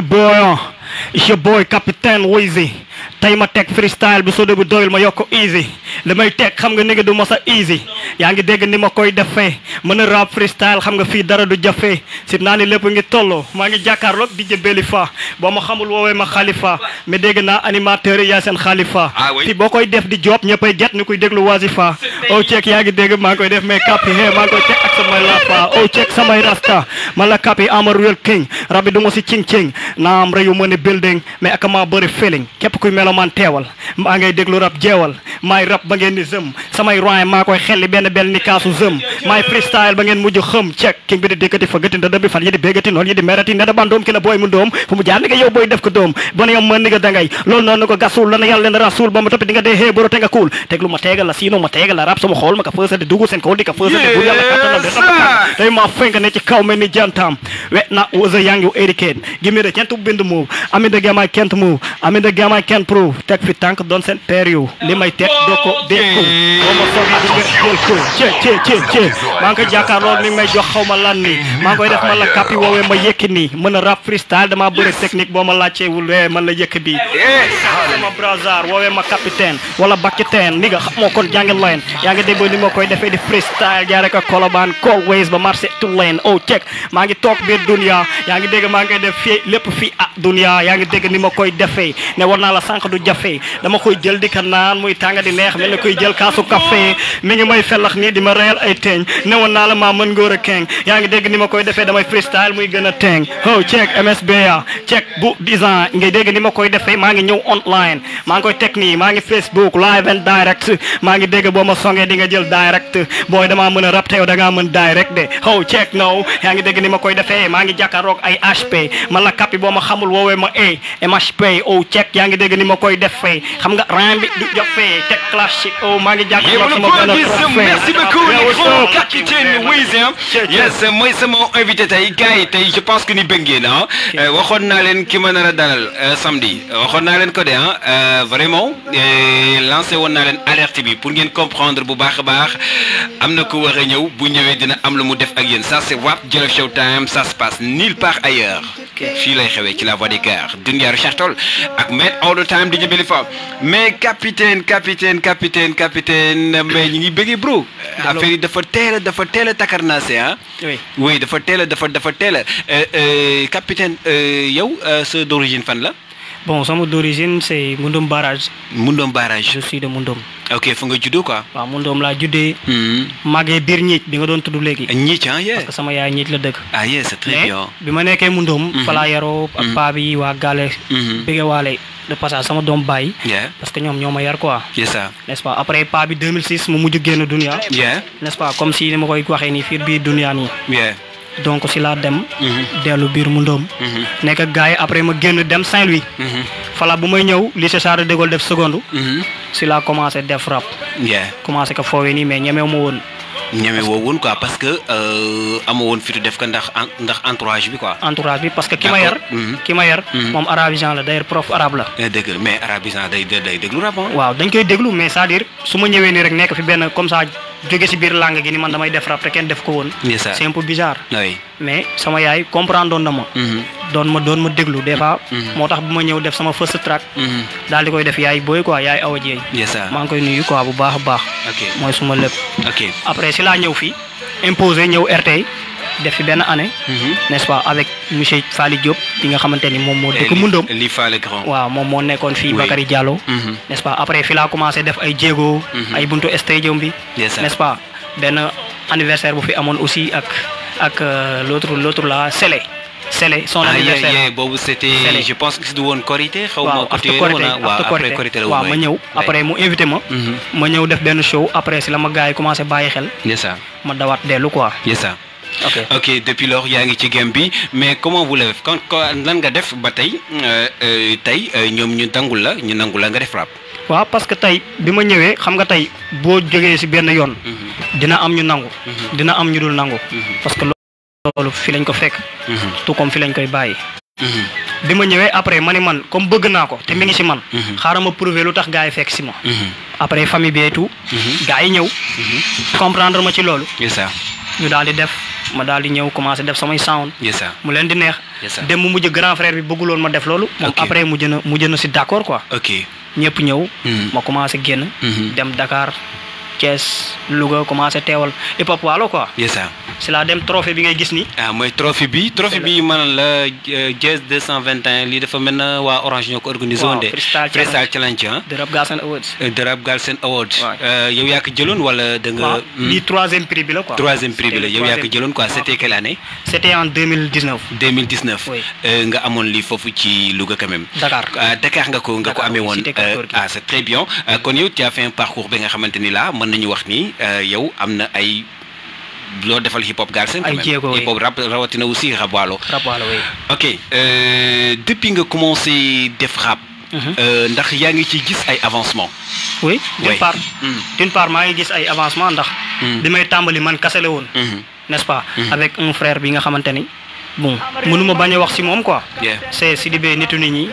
your boy Capitaine Weezy. Tay ma teg freestyle bi soo bu doyul ma yokk easy li may teg xam nga nigga du ma sa easy yaa ngi dégg ni ma koy defee mën a rap freestyle xam nga fii dara du jafe si naa ni lépp ngi tolloo maa ngi jàkkaarloog DJ Belifa boo ma xamul woowee ma Khalifa mais dégg naa animateur yi yaa seen Khalifa fii boo koy def di job ñëppay get ñu koy déglu Wazifa oh check yaa ngi dégg maa ngi koy def mais kapi maa ngi koy teg ak samay lafa oh check samay rasta man la kapi ama real king rabi du ma si cing naam reyu ma ne building mais ak maa bëri feeling képp kuy man teewal maa ngay déglu rap jeewal maay rap ba ngeen ni zëm samay roin maa koy xelli benn ni kaasu zëm maay freestyle ba ngeen mujj xëm check king bi di dékkati fa gëti ndada bi fan yi di béggati noonu yi di merati ne da bandoom ki la booy mu doom fu mu jaar ni nga yow booy def ko doom bona yom mën ni nga dangay loolu noonu ko gasul la na yàlla leen rasul ba ma toppi di nga dee xee boro te nga kuul teglu ma teegal la sinon ma teegal la rap sama xool ma ka fësal di dugg seen kaw di ka fësal di bu yàlla kattanal de rap day ma fenk ne ci kaw mel ni jantam we na was a young you educate give me the can't bend move I mean the game I can't move I mean the game I can't prove teg fi tànk doon seen peer yu li may teg doo ko dékku boo ma soog yi di nga jël ko cee maa ngi koy jàkkaarloo mi ngi may jox xaw ma lan ni maa ngi koy def man la kapi woowee ma yëkki nii mën a rap freestyle dama bëri technique boo ma laajteewul man la yëkk bi sama brazar woowee ma capitaine wala bakitaine ni nga xam moo kon jàngi leen yaa ngi dégg ni ma koy defee di freestyle jaare ko Colobane Colways ba marché tout leen oh check maa ngi toog biir dunia yaa ngi dégg maa ngi koy def fii lépp fii ah dunia yaa ngi dégg ni ma koy defee ne war naa la sànq du jafe dama koy jël di ka naan muy tànga di neex mel ni koy jël kaasu café mi ngi may fellax nii di ma reyal ay teeñ newoon naa la maa mën ngóor a keng yaa ngi dégg ni ma koy defee damay freestyle muy gën a teeng oh check MSBA check bu design ngay dégg ni ma koy defee maa ngi ñëw online maa ngi koy teg nii maa ngi Facebook live and direct maa ngi dégg boo ma songee di nga jël direct booy damaa mën a rap te yow da ngaa mën direct de oh check no yaa ngi dégg ni ma koy defee maa ngi jàkkaarloog ay HP man la kappi boo ma xamul woowee ma MHP oh check yaa ngi dégg ni ma koy defee xam nga ram bi du jafee teg classique oh maa ngi jàkkaarloog sama benn trophée. Merci beaucoup les gros capitaine Wiz. Yes mooy sama invité tey gars yi tey je pense que ni bëgg ngeen waxoon naa leen ki ma nar a dalal samedi waxoon naa leen ko de vraiment lancé woon naa leen alerte bi pour ngeen comprendre bu baax a baax am na ko war a ñëw bu ñëwee dina am lu mu def ak yéen ça c'est Rap Jolof Showtime ça se passe nulle part ailleurs fii lay xewee ci la voix des cœurs Dunia Richard Toll ak Met All The Time DJ Belifort mais capitaine mais ñu ngi bëggee bro affaire yi dafa teel a takarnaase oui dafa teel a capitaine yow sa d'origine fan la. Bon, sama d'origine c'est Mundum Barrage. Mundum Barrage. Je suis de Mundum. Ok, fa nga juddoo quoi. waaw Mundum laa juddee. màggee biir ñiic bi nga doon tudd léegi. ñiic yeah. Parce que sama yaay ñiic la dëkk. Ah yeah, c'est très bien. bi ma nekkee Mundum. fa laa yaroo ak paa bi waa Gale. bëgge waale de passage sama doom baay. parce que ñoom ñoo ma yar quoi. c'est ça. n'est-ce pas après paa bi 2006 mu mujj génn dunia. n'est-ce pas comme si ni ma koy waxee nii fii biir dunia nii. donc si laa dem. dellu biir Mundum. nekk ak gars yi après ma génn dem Saint-Louis. fala bu may ñëw lycée Charles de Gaulle def seconde. si laa commencé def rap. commencé ko foowee nii mais ñemewu ma woon. ñeme woo woon quoi parce que amoo woon fitu def ko ndax entourage bi quoi. entourage bi parce que ki ma yar. moom arabisant la d'ailleurs prof arabe la. dëgg mais arabisant day déglu rap. waaw dañ koy déglu mais c'est-à-dire su ma ñëwee nii rek nekk fi benn comme ça jóge si biir langue gi ni man damay def rap te kenn def ko woon. c'est un peu bizarre. oui mais sama yaay comprendre doon na ma. doon ma déglu des fois. moo tax bu ma ñëw def sama first track. daal di koy def yaay booy quoi yaay awa jeey. maa ngi koy nuyu quoi bu baax a baax. mooy suma lépp. après si laa ñëw fii imposé ñëw RT def fi benn année. n'est-ce pas avec monsieur Fally Diop bi nga xamante ni moom moo dëkk Mundum. li Fally grand. waaw moom moo nekkoon fii Bakary Diallo. n'est-ce pas après fi laa commencé def ay jéego. ay buntu stadium bi. n'est-ce pas benn anniversaire bu fi amoon aussi ak l'autre là Sélé son anniversaire. boobu c'était je pense que c'est du woon Korité xaw ma après Korité la waaw ma ñëw après mu invité ma. ma ñëw def benn show après si la ma gars yi commencé bàyyi xel. ma dawaat dellu quoi. ok depuis lors yaa ngi ci game bi mais comment vous l'avez quand lan nga def ba tey ñoom ñu nangul la nga def rap. waaw parce que tey bi ma ñëwee xam nga tey boo jógee si benn yoon. dina am ñu nangu. dina am ñu dul nangu. parce que loolu fi lañ ko fekk. tout comme fi lañ koy bàyyi. bi ma ñëwee après ma ni man comme bëgg naa ko te mi ngi si man. xaaral ma prouver lu tax gars yi fekk si ma. après famille bi et tout. gars yi ñëw. comprendre ma ci loolu. ñu daal di def ma daal di ñëw commencé def samay sound. mu leen di neex. dem mu mujj grand frère bi bëgguloon ma def loolu. moom après mujj na si d'accord quoi. ñëpp ñëw. ma commencé génn. dem Dakar Thiès Louga commencé teewal hip hop waalo quoi. c'est la dem trophée bi ngay gis ni. mooy trophée bi man la Jazz 221 lii dafa mel na waa Orange ñoo ko organisé woon de. Freestyle Challenge The Rap Galsen Awards. The Rap Galsen Awards. yow yaa ko jëloon wala da nga. lii troisième prix bi la quoi. troisième prix bi la yow yaa ko jëloon quoi c'était quelle année. c'était en 2019. nga amoon lii foofu ci Louga quand même. Dakar nga ko amee woon. C'est très bien kon yow tu as fait un parcours bi nga xamante ni là mën nañu wax ni yow am na ay. loo defal hip hop Galsen ay jéego hip hop rap rawatina aussi rap waalo. oui. ok depuis nga commencé def rap. ndax yaa ngi ci gis ay avancement. oui d'une part maa ngi gis ay avancement ndax. bi may tàmbali man kase la woon. n'est-ce pas. avec un frère bi nga xamante ni. bon mënuma bañ a wax si moom quoi. c'est Sidibé nitu nit ñi.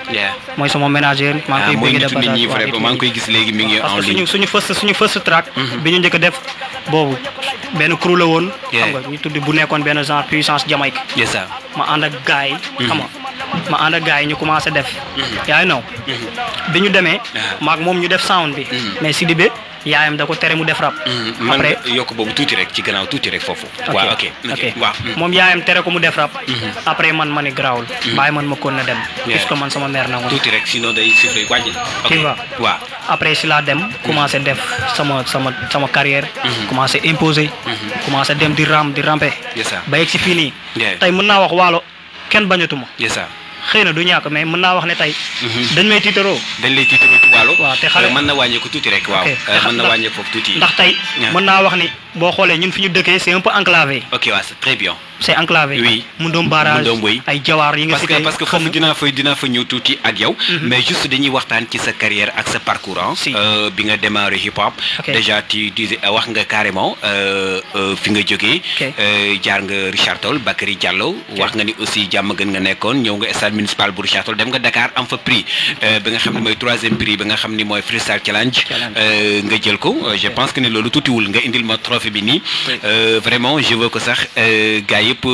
mooy sama ménager. maa ngi koy bëgg nitu nit ñi vraiment maa ngi koy gis léegi mi ngi en ligne. parce que suñu first track. bi ñu njëkk def boobu benn crew la woon. xam nga ñu tudd bu nekkoon benn genre puissance Jamaïque. ma ànd ak gars yi. xam nga ma ànd ak gars yi ñu commencé def. yaa ngi naw. bi ñu demee. maag moom ñu def sound bi. mais Sidibé. xam nga yaayam da ko tere mu def rap. après yokk boobu tuuti rek ci gannaaw tuuti rek foofu. waaw ok waaw. moom yaayam tere ko mu def rap. après man ma ni garaawul. bàyyi man ma kon na dem. puisque man sama mère nangu. tuuti rek sinon day siffler wàññi. tu vois waaw. après si laa dem commencé def sama carrière. commencé imposer. commencé dem di ramper. ba yegg si fii nii. tey mën naa wax waalo kenn bañatuma. xëy na du ñàkk mais mën naa wax ne tey. dañ may tiitaroo. dañ lay tiitaroo ci waalo. waaw te xale mën na wàññeeku tuuti rek. waaw mën na wàññeeku foofu tuuti. ndax tey mën naa wax ni boo xoolee ñun fi ñu dëkkee c'est un peu enclavé. ok waaw c'est très bien. c'est enclavé. oui Mundoom barrage ay jawaar yi nga fi parce que foofu dinaa fa ñëw tuuti ak yow. mais juste dañuy waxtaan ci sa carrière ak sa parcours bi nga démarré hip hop. déjà tu disais wax nga carrément fi nga jógee. jaar nga Richard Toll Bakary Diallo. wax nga ni aussi jàmm gën nga nekkoon ñëw nga stade municipal bu Richard Toll dem nga Dakar am fa prix bi nga xam ne mooy 3e prix bi nga xam ni mooy freestyle challenge. nga jël ko je pense que ne loolu tuutiwul nga indil ma trophée bi nii. vraiment je veux que sax gars yëpp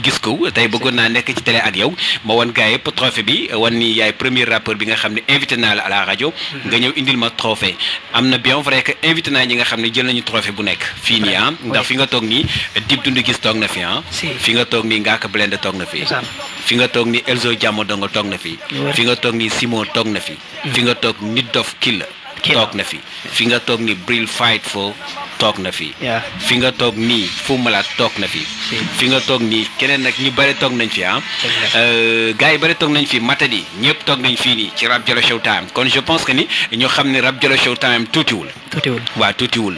gis ko tey bëggoon naa nekk ci télé ak yow ma wan gars yëpp trophée bi wan ni yaay premier rappeur bi nga xam ne invité naa la à la rajo. nga ñëw indil ma trophée am na bien vrai que invité naa ñi nga xam ne jël nañu trophée bu nekk fii nii ndax fi nga toog nii Dip Doundou Guiss toog na fi fi nga toog nii Ngaaka Blindé toog na fi. fi nga toog nii Elzo Jamo Dongo toog na fi. fi nga toog nii Simon toog na fi. fi nga toog Nit Dof Killa toog na fi. fi nga toog nii Bril Fight For toog na fi. fi nga toog nii Fou Malade toog na fi. fi nga toog nii keneen nag ñu bëri toog nañ fi gars yi bëri toog nañ fi Matadi ñëpp toog nañ fii nii ci Rap Jolo Show Time kon je pense que ni ñu xam ne Rap Jolo Show Time tuutiwul. waaw tuutiwul.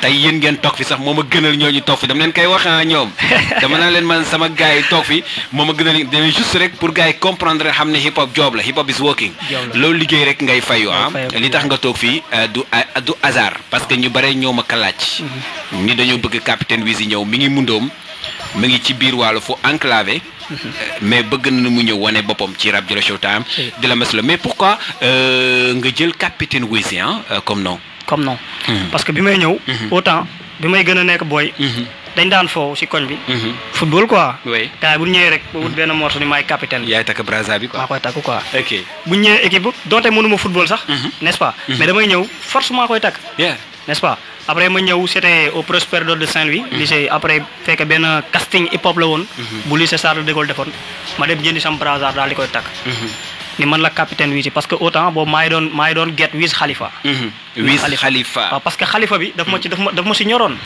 tey yéen ngeen toog fi sax moo ma gënal ñooñu toog fi dama leen koy wax ñoom dama naa leen man sama gars yi toog fi moo ma gënal dama juste rek pour gars yi comprendre xam ne hip hop job la hip hop is working. loolu liggéey rek ngay fayu li tax nga toog fii du hasard parce que ñu bare ñoo ma kalaaj ni dañoo bëgg capitaine Wizi ñëw mi ngi mundoom mi ngi ci biir wàllu fu enclavé mais bëgg na mu ñëw wane boppam ci Rap Jolo Show Time di la mesla mais pourquoi nga jël capitaine Wizi comme nom parce que bi may ñëw autant bi may gën a nekk booy dañ daan foofu si koñ bi football quoi gars yi bu ñëwee rek ba wut benn morceau ni maay capitaine yaay takk braza bi quoi maa koy takk quoi ok bu ñëwee équipe donte mënuma football sax n'est-ce pas mais damay ñëw force maa koy takk n'est-ce pas après ma ñëw c'était au Prosper de Saint-Louis lycée après fekk benn casting hip hop la woon bu lycée Charles de Gaulle defoon ma dem jëndi sam braza daal di koy takk ni man la capitaine Wizi parce que autant boobu maa ngi doon get Wiz Khalifa. Wiz Khalifa waaw parce que Khalifa bi daf ma si ñoroon.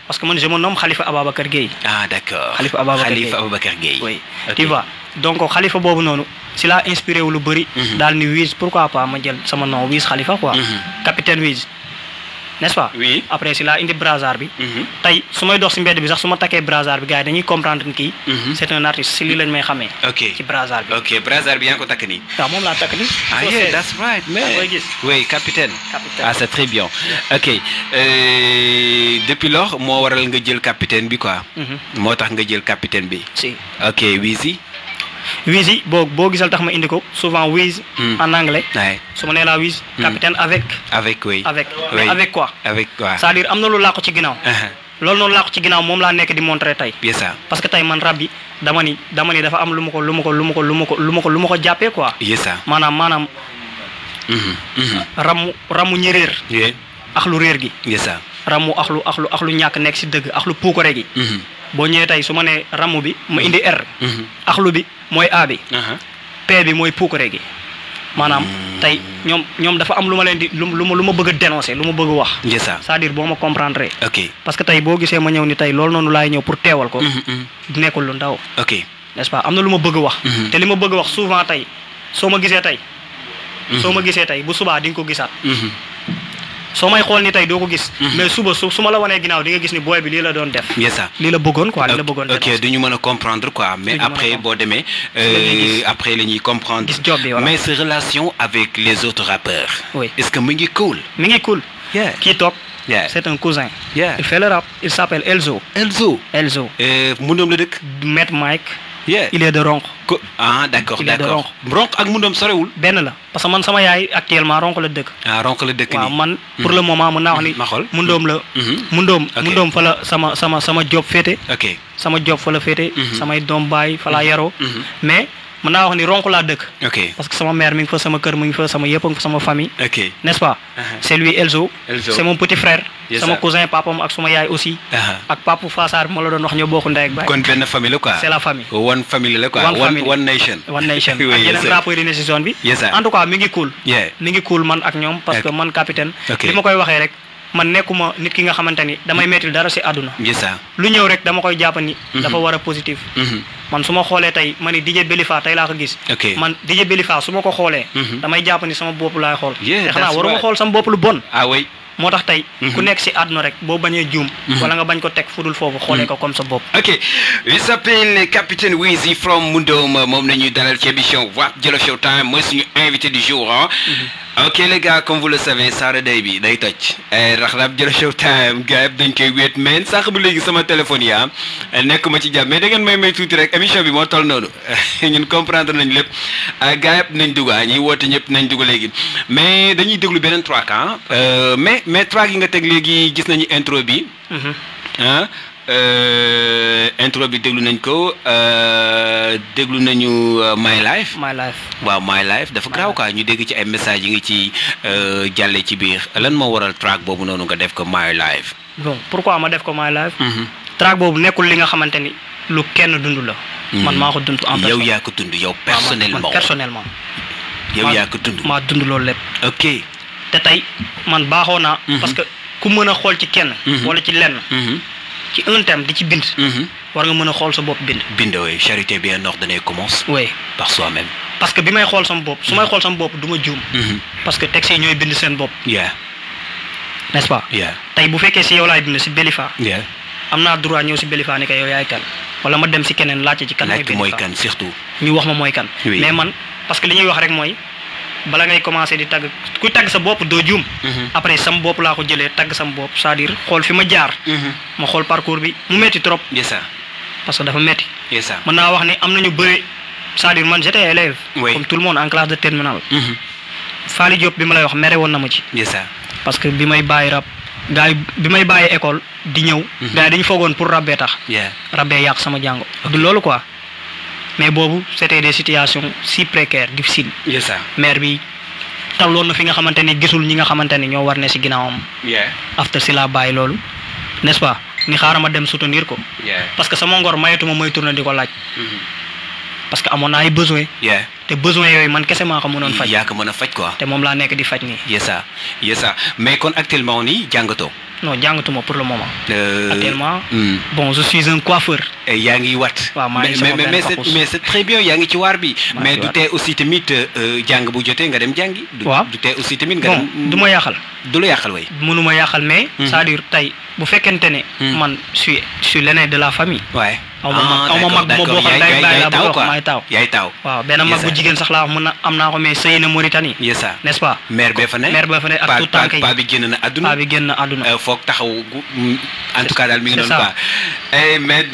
parce que man je me nomme Khalifa Ababacar Gueye. d'accord Khalifa Ababacar Gueye. oui tu vois donc Khalifa boobu noonu si laa inspiré wu lu bëri. daal ni Wiz pourquoi pas ma jël sama nom Wiz Khalifa quoi. capitaine Wiz. n'est-ce pas oui après si laa indi brassard bi tey su may dox si mbedd bi sax su ma takkee brassard bi gars yi dañuy comprendre ni kii c'est un artiste si lii lañ may xamee ci brassard bi ok brassard bi yaa ngi ko takk nii waaw moom laa takk nii yeah that's right man oui capitaine c'est très bien ok depuis lors moo waral nga jël capitaine bi quoi moo tax nga jël capitaine bi si ok Wizi boo gisal tax ma indi ko souvent Wiz en anglais su ma nee laa Wiz capitaine avec oui mais avec quoi c'est-à-dire am na lu laa ko ci ginnaaw loolu noonu laa ko ci ginnaaw moom laa nekk di montrer tey parce que tey man rab bi dama ni dafa am lu ma ko jàppee quoi maanaam ramu ñi réer ak lu réer gi ramu ak lu ñàkk nekk si dëgg ak lu puukare gi boo ñëwee tey su ma nee ramu bi ma indi R axlu bi mooy A bi P bi mooy puukare gi maanaam tey ñoom dafa am lu ma leen di lu ma bëgg a dénoncer lu ma bëgg a wax c'est-à-dire boo ma comprendre parce que tey boo gisee ma ñëw ni tey loolu noonu laay ñëw pour teewal ko nekkul lu ndaw n'est-ce pas am na lu ma bëgg a wax te li ma bëgg a wax souvent tey soo ma gisee tey bu subaa di nga ko gisaat soo may xool ni tey doo ko gis mais suba su ma la wanee ginnaaw di nga gis ni booy bi lii la doon def lii la bëggoon quoi ok duñu mën a comprendre quoi mais après boo demee après la ñuy comprendre mais sa relation avec les autres rappeurs est-ce que mi ngi cool kii toog c'est un cousin il fait le rap il s'appelle Elzo Mundoom la dëkk Maître Mike il est de Ronk d'accord Ronk ak Mundoom sorewul benn la parce que man sama yaay actuellement Ronk la dëkk Ronk la dëkk waaw man pour le moment mën naa wax ni Mundoom la Mundoom fa la sama job féete sama job fa la féete samay doom baay fa laa yaroo mais mën naa wax ni ronk laa dëkk. ok parce que sama mère mi ngi fa sama kër mi ngi fa sama yëpp nga fa sama famille. ok n'est-ce pas. c'est lui Elzo. c'est mon petit frère. Yes, sama sir. cousin papam ak suma yaay aussi. ak papu Fassar bi ma la doon wax ñoo bokk ndey ak baay. kon benn famille la quoi. c'est la famille. one family la quoi. one nation. one nation Oui, ak yes, yeneen sir. rappeurs yi ne si zone bi. Yes, sir. en tout cas mi ngi cool. Yeah. mi ngi cool man ak ñoom parce que man capitaine. Ok. li ma koy waxee rek man nekkuma nit ki nga xamante ni damay mettil dara si àdduna. Yes, sir. lu ñëw rek dama koy jàpp ni. dafa war a positif. Mhm. man su ma xoolee tey ma ni DJ Belifa tey laa ko gis. Ok. man DJ Belifa su ma ko xoolee. damay jàpp ni sama bopp laay xool. Yeah, te xanaa that's waruma right. xool sama bopp lu bon. ah oui. moo tax tey. ku nekk si àdduna rek boo bañee juum. wala nga bañ ko teg fudul foofu xoolee ko comme sa bopp. Ok, il s'appelle Capitaine Weezy from Mundom moom la ñuy dalal ci émission Rap Jolof Showtime mooy suñu invité du jour ah. Ok les gars comme vous le savez Saara Day bi day toj ndax Rap Jolof Showtime gars yëpp dañ koy wéet mais sax bu léegi sama téléphone yi nekkuma ci jàmm mais da ngeen may tuuti rek émission bi moo toll noonu ñun comprendre nañ lépp gars yëpp nañ dugg ñi woote ñëpp nañ dugg léegi mais dañuy déglu beneen track ah mais track yi nga teg léegi gis nañu intro bi. ah intro bi déglu nañ ko déglu nañu My Life. My Life. waaw My Life dafa garaaw quoi ñu dégg ci ay messages yi ngi ci jàlle ci biir lan moo waral track boobu noonu nga def ko My Life. bon pourquoi ma def ko My Life. track boobu nekkul li nga xamante ni lu kenn dund la. man maa ko dund en personne. yow yaa ko dund yow personnellement. man personnellement. yow yaa ko dund. maa dund loolu lépp. ok. te tey man baaxoo naa. parce que ku mën a xool ci kenn. wala ci lenn. ci un thème di ci bind. war nga mën a xool sa bopp bind. bind oui charité bien ordonnée commence. oui par soi-même. parce que bi may xool sama bopp su may xool sama bopp du ma juum. parce que texte yi ñooy bind seen bopp. yeah. n'est-ce pas. yeah. tey bu fekkee si yow laay bind si Belifa. yeah. am naa droit ñëw si Belifa ni que yow yaay kan. wala ma dem si keneen laajte ci kan. mooy kan surtout. ñu wax ma mooy kan. oui mais man parce que li ñuy wax rek mooy. bala ngay commencer di tagg kuy tagg sa bopp doo juum. après sama bopp laa ko jëlee tagg sama bopp c'est-à-dire xool fi ma jaar. ma xool parcours bi mu metti trop. yes sir. parce que dafa metti. yes sir. mën naa wax ni am nañu bëri c'est-à-dire man j'étais élève. oui comme tout le monde en classe de terminale. Fally Diop bi ma lay wax mere woon na ma ci. yes sir. parce que bi may bàyyi rap gars yi bi may bàyyi école di ñëw. gars yi dañu foogoon pour rap bee tax. rap bee yàq sama jàngo. du loolu quoi. mais boobu c'était des situations si précaires difficiles. yes sir. maire bi tawloon na fi nga xamante ni gisul ñi nga xamante ni ñoo war ne si ginnaawam. after si laa bàyyi loolu n'est-ce pas ni xaaral ma dem soutenir ko. parce que sama ngor mayetuma mooy tourner di ko laaj. parce que amoon naa ay besoin. te besoin yooyu man kese maa ko mënoon faj. yaa ko mën a faj quoi. te moom laa nekk di faj nii. yes sir. yes sir. mais kon actuellement nii jàngatoo. non jàngatuma pour le moment. actuellement. bon je suis un coiffeur. yaa ngi wat. waaw maa ngi sama benn mais c'est très bien yaa ngi ci waar bi. mais du tee aussi tamit jàng bu jotee nga dem jàngi. waaw du tee aussi tamit nga dem. du ma yàqal. du la yàqal way. mënuma yàqal mais. c'est-à-dire tey bu fekkente ne. man je suis l'aîné de la famille. waay aw ma mag bu ma bokkal day laa bëgg wax maay taaw. yaay taaw. waaw benn mag bu jigéen sax laa wax mën na am naa ko mais sëy na Mauritanie. yes sir. n'est-ce pas. mère bee fa ne. mère bee fa ne ak tout tànk yi paa bi génn na àdduna. paa bi génn na àdduna. foog taxaw en tout cas daal mi ngi noonu quoi. mais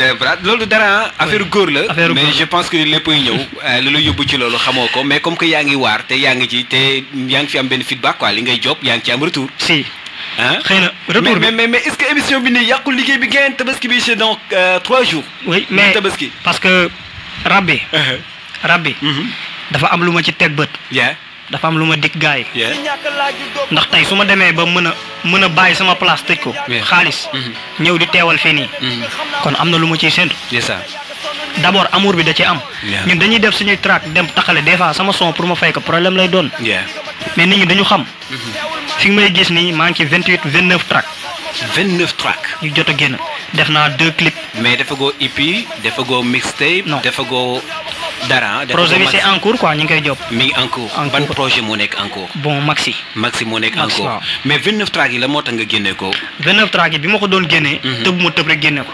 loolu dara affaire góor la. mais je pense que lépp ay ñëw lu la yóbbu ci loolu xamoo ko mais comme que yaa ngi waar te yaa ngi ci te yaa ngi fi am benn feedback quoi li ngay job yaa ngi ci am retour. si. ah xëy na retour bi mais est-ce que émission bi nii yàqul liggéey bi ngeen tabaski bi c'est donc 3 jours. oui mais tabaski. parce que rab bi. dafa am lu ma ci teg bët. dafa am lu ma dig gars yi. ndax tey su ma demee ba mën a bàyyi sama place tëj ko. xaalis. ñëw di teewal fii nii. kon am na lu ma ciy séntu. d'abord amour bi da ci am. ñun dañuy def suñuy track dem taxale des fois sama son pour ma fay ko problème lay doon. mais nit ñi dañu xam. fi nga may gis nii maa ngi ci 29 track. 29 track. ñu jot a génn def naa 2 clips. mais dafa goo EP dafa goo mixtape. non dafa goo dara. projet bi c'est en cours quoi ñu ngi koy job. mi ngi en cours ban projet moo nekk en cours. bon Maxi. Maxi moo nekk en cours mais 29 track yi la moo tax nga génne ko. 29 track yi bi ma ko doon génnee. tëb ma tëb rek génne ko.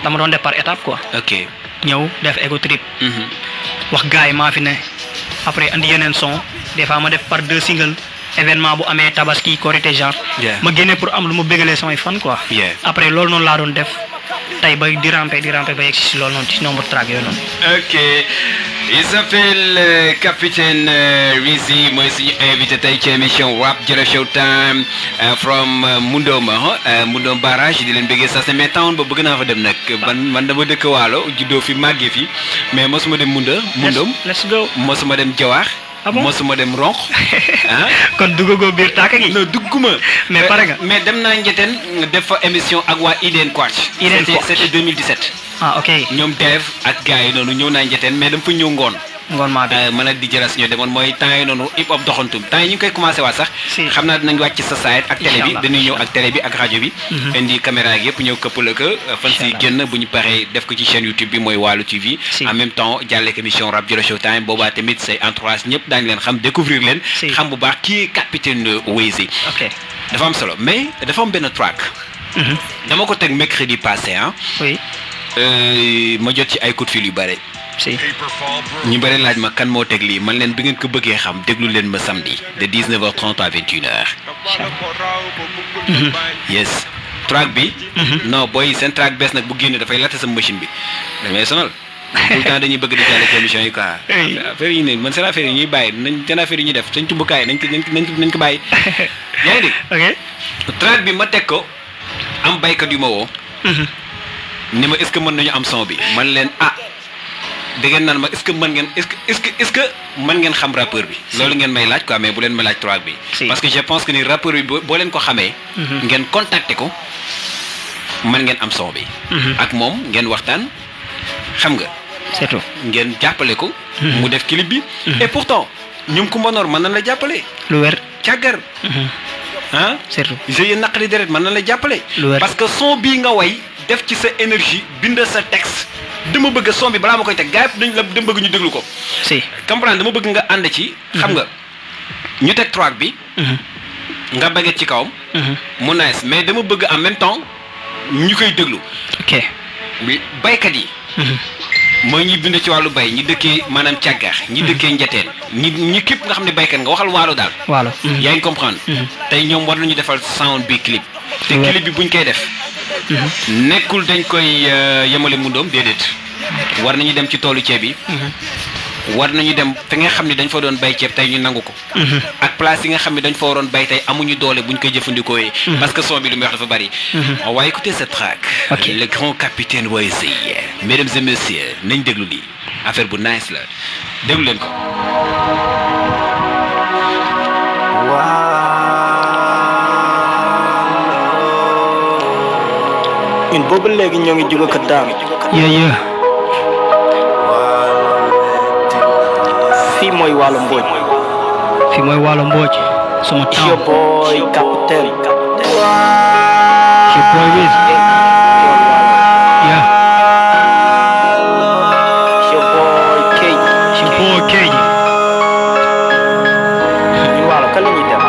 dama doon def par étape quoi. ok ñëw def ego trip. wax gars yi maa fi ne. après andi yeneen son des fois ma def par 2 singles. événement bu amee tabaski korité genre. ma génne pour am lu ma bégalee samay fan quoi. après loolu noonu laa doon def tey ba di ramper ba yegg si loolu noonu ci nombre track yooyu noonu. ok Il s'appelle Capitaine Rizzy, moi aussi invité tey ci émission Rap Jolof Showtime from Mundom Mundom Barrage di leen bëggee sa c'est mes town ba bëgg naa fa dem nag man dama dëkk Waalo juddoo fi màggee fi mais mosuma dem Mundom let's go mosuma dem Jawaax mosuma dem Ronk kon duggagoo biir tàkk gi non dugguma mais pare nga mais dem naa Njeten def fa émission ak waa Iden Quatch c'était 2017 ok ñoom Dev ak gars yi noonu ñëw naa Njeten mais dama fa ñëw ngoon maa bi man ak di jëras ñoo demoon mooy temps yi noonu hip hop doxantum temps yi ñu ngi koy commencé waat sax xam naa dinañ wàcc sa site ak télé bi dañuy ñëw ak télé bi ak rajo bi indi caméra ak yëpp ñëw këppala ko fan si génn bu ñu paree def ko ci chaîne YouTube bi mooy Waalo TV en même temps jàlleek émission Rap Jolof Showtime boobaa tamit say entourage ñëpp daañu leen xam découvrir leen xam bu baax kii Capitaine Rizzy dafa am solo mais dafa am benn track dama ko teg mercredi passé ma jot ci ay coup de fil yu bare ñu bëri laaj ma kan moo teg lii man leen bi ngeen ko bëggee xam déglu leen ma samedi de 19h30 à 21h. yes track bi. non booy seen track bees nag bu génne dafay latte sa machine bi damay sonal. tout le temps dañuy bëgg di jàll ci émission yi quoi. affaire yi ne man seen affaire yi ñuy bàyyi nañ seen affaire yi ñuy def seen tumbukaay nañ ko bàyyi. yaa ngi dégg. track bi ma teg ko am baykat yu ma woo. ni ma est-ce que mën nañu am son bi man leen da ngeen naan ma est-ce que mën ngeen est-ce que mën ngeen xam rappeur bi loolu ngeen may laaj quoi mais bu leen ma laaj track bi parce que je pense que ni rappeur bi boo leen ko xamee ngeen contacter ko mën ngeen am son bi ak moom ngeen waxtaan xam nga surtout ngeen jàppale ko mu def clip bi et pourtant ñoom Kumba Noor mën nañ la jàppale lu wér càggar surtout jeu naqari deret mën nañ la jàppale parce que son bii nga way def ci sa énergie bind sa texte dama bëgg son bi balaa ma koy teg gars yi dañ la dama bëgg ñu déglu ko comprendre dama bëgg nga ànd ci xam nga ñu teg track bi nga baget ci kawam mu nice mais dama bëgg en même temps ñu koy déglu baykat yi mooy ñi bind ci wàllu bay ñi dëkkee maanaam càggar ñi dëkkee njeteen ñi képp nga xam ne baykat nga waxal waalo daal yaa ngi comprendre tey ñoom war nañu defal sound bi clip te clip bi buñ koy def nekkul dañ koy yemale Mundom déedéet war nañu dem ci toolu ceeb yi war nañu dem fi nga xam ne dañ fa doon bay ceeb tey ñu nangu ko ak place yi nga xam ne dañ fa waroon bay tey amuñu doole buñ koy jëfandikoo parce que son bi lu muy wax dafa bari on va écouter ce track le grand Capitaine Rizzy mesdames et messieurs nañ déglu lii affaire bu nice la déglu leen ko ñun boobu léegi ñoo ngi jóg ak daam fii mooy Waalo Mbooj suma town your boy Capitaine your boy Rizzy your boy Keji ñu Waalo kan la ñuy dem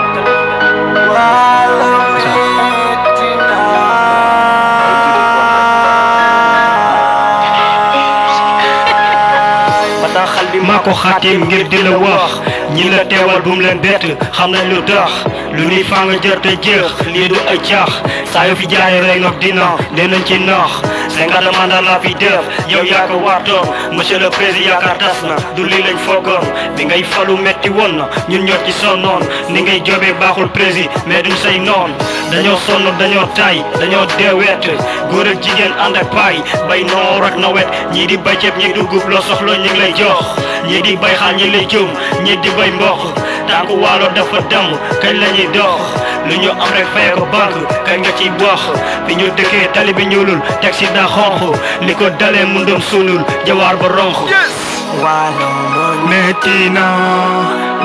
maa ko xaatim ngir di la wax ñi la teewal bu mu leen bett xam nañ lu tax lu ni faa nga jër te jeex lii du ay caax saa yu fi jaayee rek nag dina dinañ ci nax 50 mandat laa fi def yow yaa ko wartoon monsieur le président yaakaar tas na du lii lañ foogoon bi ngay falu metti woon na ñun ñoo ci sonnoon ni ngay jobee baaxul président mais duñ say noon dañoo sonn dañoo tay dañoo deewet góor ak jigéen ànd ak paay bay noor ak nawet ñii di bay ceeb ñii dugub loo soxla ñu ngi lay jox ñii di bay xaal ñi lay jëm ñii di bay mboq tànku Waalo dafa dem kañ la ñuy dox lu ñu am rek fay ko banque kañ nga ciy wax fi ñu dëkkee tali bi ñuulul teg si daa xonq li ko dalee Mundom sunul jawaar ba ronx Waalo Mbooj metti na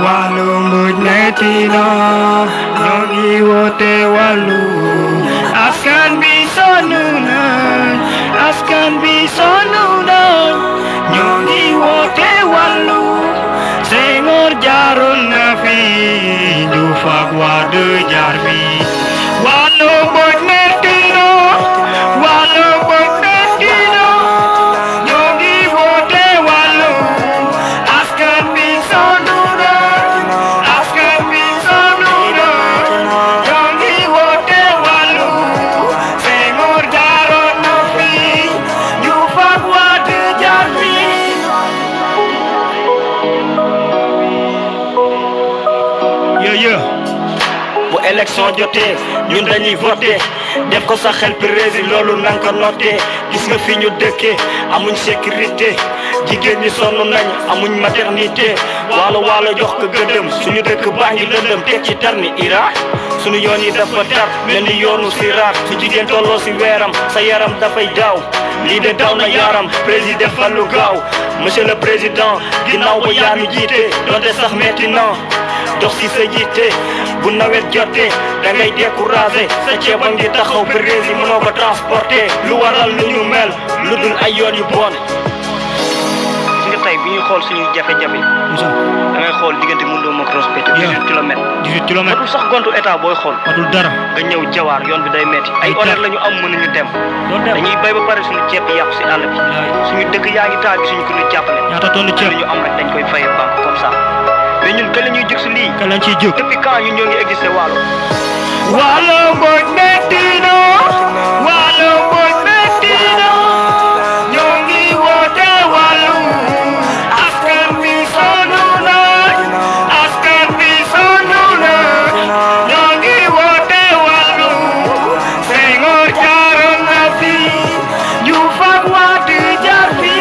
Waalo Mbooj metti na ñoo ngi woote wàllu askan bi sonn na askan bi sonn na ñoo ngi woote wàllu Senghor jaaroon na fi Diouf ak Wade jaar fi Waalo Mbooj metti na Waalo Mbooj metti na ñoo ngi woote wàllu askan bi sonn na askan bi sonn na ñoo ngi woote wàllu Senghor jaaroon na fi Diouf ak Wade jaar fi élection jotee ñun dañuy voté def ko sa xel président loolu nanga ko noté gis nga fi ñu dëkkee amuñ sécurité jigéen ñi sonn nañ amuñ maternité waalo jox ko gëddëm suñu dëkk baa ngi lëndëm teg ci tar ni Irak suñu yoon yi dafa tar mel ni yoonu siraat su jigéen tolloo si weeram sa yaram dafay daaw lii de daw na yaram président Fallou gaaw monsieur le président ginnaaw ba yaa ñu jiite donte sax metti na dox si sa jiite bu nawet jotee da ngay découragé sa ceeba ngi taxaw président mënoo ko transporter lu waral lu ñu mel lu dul ay yoon yu bon nga tey bi ñuy xool suñuy jafe-jafe da ngay xool diggante Moundou ak Ross Béthio 18 kilomètres matul sax gontu état booy xool matul dara nga ñëw jawaar yoon bi day metti ay horaire la ñu am mënuñu dem dañuy bay ba pare suñu ceeb bi yàqu si àll bi suñu dëkk yaa ngi taal bi suñu ko ñu jàppale ñaata tonne ceeb ñu am rek dañ koy fayee banque comme ça mais ñun kañ la ñuy jóg si lii kañ lañ ciy jóg depuis quand ñun ñoo ngi existé waalo mbooj metti na waalo mbooj metti na ñoo ngi woote wàllu askan bi sonn na askan bi sonn na ñoo ngi woote wàllu Senghor jaaroon na fi ñu fag waati jaar fi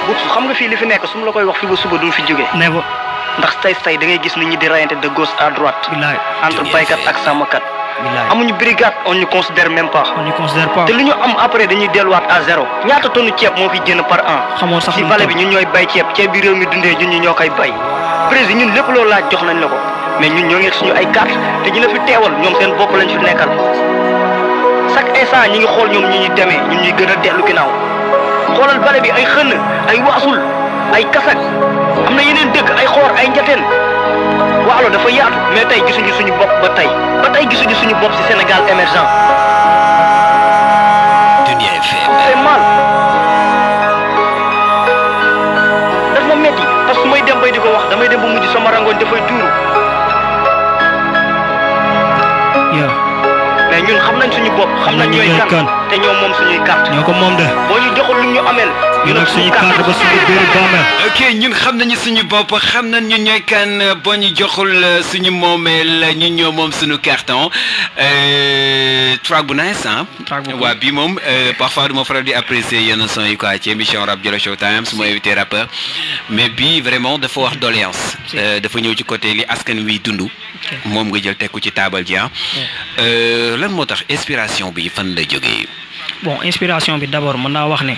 bu xam nga fii li fi nekk su ma la koy wax fi ba suba duñ fi jóge never ndax tey da ngay gis nit ñi di rayante de gauche à droite entre baykat ak sàmmkat amuñu brigade on ñu considère même pas te lu ñu am après dañuy delluwaat à zéro ñaata tonne ceeb moo fi génn par an si vallée bi ñun ñooy bay ceeb bi réew mi dundee ñun ñoo koy bay président ñun lépp loo laaj jox nañ la ko mais ñun ñoo ngi suñu ay carte te ñu la fi teewal ñoom seen bopp lañ fi nekkal chaque instant ñi ngi xool ñoom ñi ñuy demee ñun ñuy gën a dellu ginnaaw xoolal vallée bi ay xënn ay waasul ay kasak am na yeneen dëkk ay xoor ay njateen waalo dafa yaatu mais tey gisuñu suñu bopp ba tey gisuñu suñu bopp ci Sénégal émergent Dunia FM c'est mal daf ma metti parce que may dem bay di ko wax damay dem ba mujj sama rangoon dafay tuuru mais ñun xam nañ suñu bopp xam nañ ñooy kan te ñoom moom suñuy carte ñoo ko moom de boo ñu joxul lu ñu amel ñun ak suñu carte ba suñu biir bàmmeel ok ñun xam nañu suñu bopp xam nañ ñu ñooy kan boo ñu joxul suñu moomeel ñun ñoo moom suñu carton track bu nice waa bii moom parfois du ma faral di apprécier yenn son yi quoi ci émission Rap Jolof Showtime su ma invité rappeur mais bii vraiment dafa wax doléance dafa ñëw ci côté li askan wi dund moom nga jël teg ko ci taabal ji lan moo tax inspiration bi fan la jógee. bon inspiration bi d'abord mën naa wax ne.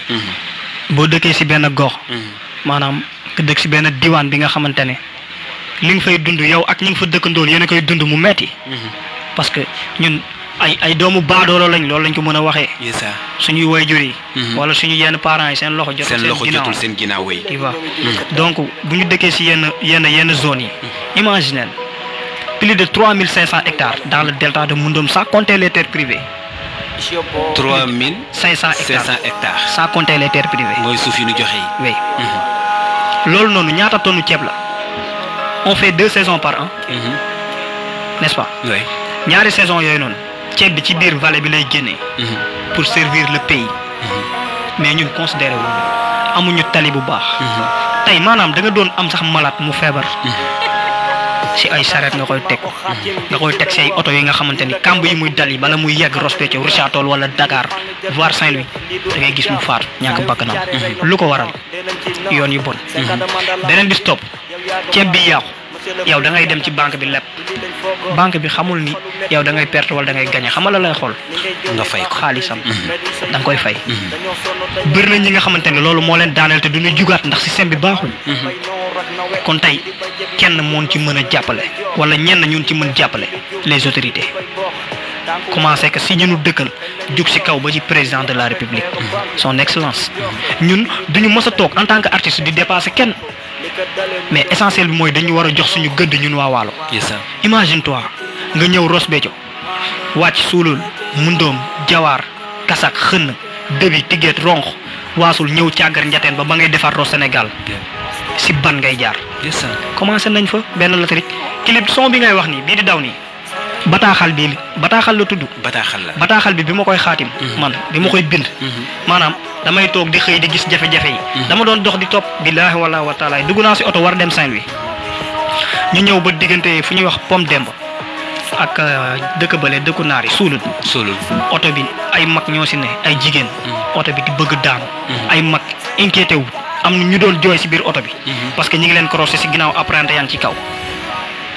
boo dëkkee ci benn gox. maanaam nga dëkk ci benn diwaan bi nga xamante ne li nga fay dund yow ak ñi nga fa dëkkandool yéen a koy dund mu metti parce que ñun ay doomu baadoolo lañ loolu lañ ko mën a waxee. suñuy waajur yi. wala suñu yenn parents yi seen loxo jotul seen ginnaaw yi. tu vois donc bu ñu dëkkee ci yenn zones yi. imaginez plus de 3500 hectares dans le delta de Moundom sans compter les terres privées. 3500 hectares. sans compter les terres privées. mooy suuf yi ñu joxe yi. oui. loolu noonu ñaata tonne ceeb la. on fait 2 saisons par an. n'est-ce pas. oui. ñaari saison yooyu noonu ceeb bi ci biir vallée bi lay génnee. pour servir le pays. mais ñun considéré wu amuñu tali bu baax. tey maanaam da nga doon am sax malade mu feebar. si ay charrette nga koy teg si ay oto yi nga xamante ni kamb yi muy dal yi bala muy yegg Ross Béthio Richard Toll wala Dakar voire Saint-Louis da ngay gis mu faatu ñàkk bakkanam lu ko waral yoon yu bon beneen bis topp ceeb bi yàqu yow da ngay dem ci banque bi lepp banque bi xamul ni yow da ngay perte wala da ngay gagné xamal la lay xool nga fay ko xaalisam da nga koy fay bëri na ñi nga xamante ne loolu moo leen daaneel te duñu jugaat ndax système bi baaxul kon tey kenn moon ci mën a jàppale wala ñenn ñun ci mën jàppale les autorités commencé que si ñu dëkkal jug ci kaw ba ci président de la république son excellence ñun duñu mës a toog en tant que artiste di dépasser kenn mais essentiel bi mooy dañu war a jox suñu gëdd ñun waa Waalo. imagine toi nga ñëw Ross Béthio wàcc Suulul Mundoom Jawaar Kasak Xën Dëbi Tiget Ronx waasul ñëw càggar njateen ba ngay defar Ross Sénégal si ban ngay jaar. commencé nañ fa benn latrik clip son bi ngay wax nii bii di daw nii bataaxal la tudd. bataaxal bi ma koy xaatim. man bi ma koy bind. maanaam damay toog di xëy di gis jafe-jafe yi. dama doon dox di topp billaahi wallaahi wa taala dugg naa si oto war dem Saint-Louis ñu ñëw ba diggante fu ñuy wax Pomme Demba ak dëkk bële dëkku naar yi suulul oto bi ay mag ñoo si ne ay jigéen oto bi di bëgg daanu ay mag inquiété wu am na ñu doon jooy si biir oto bi parce que ñi ngi leen croisé si ginnaaw apprenti yaa ngi ci kaw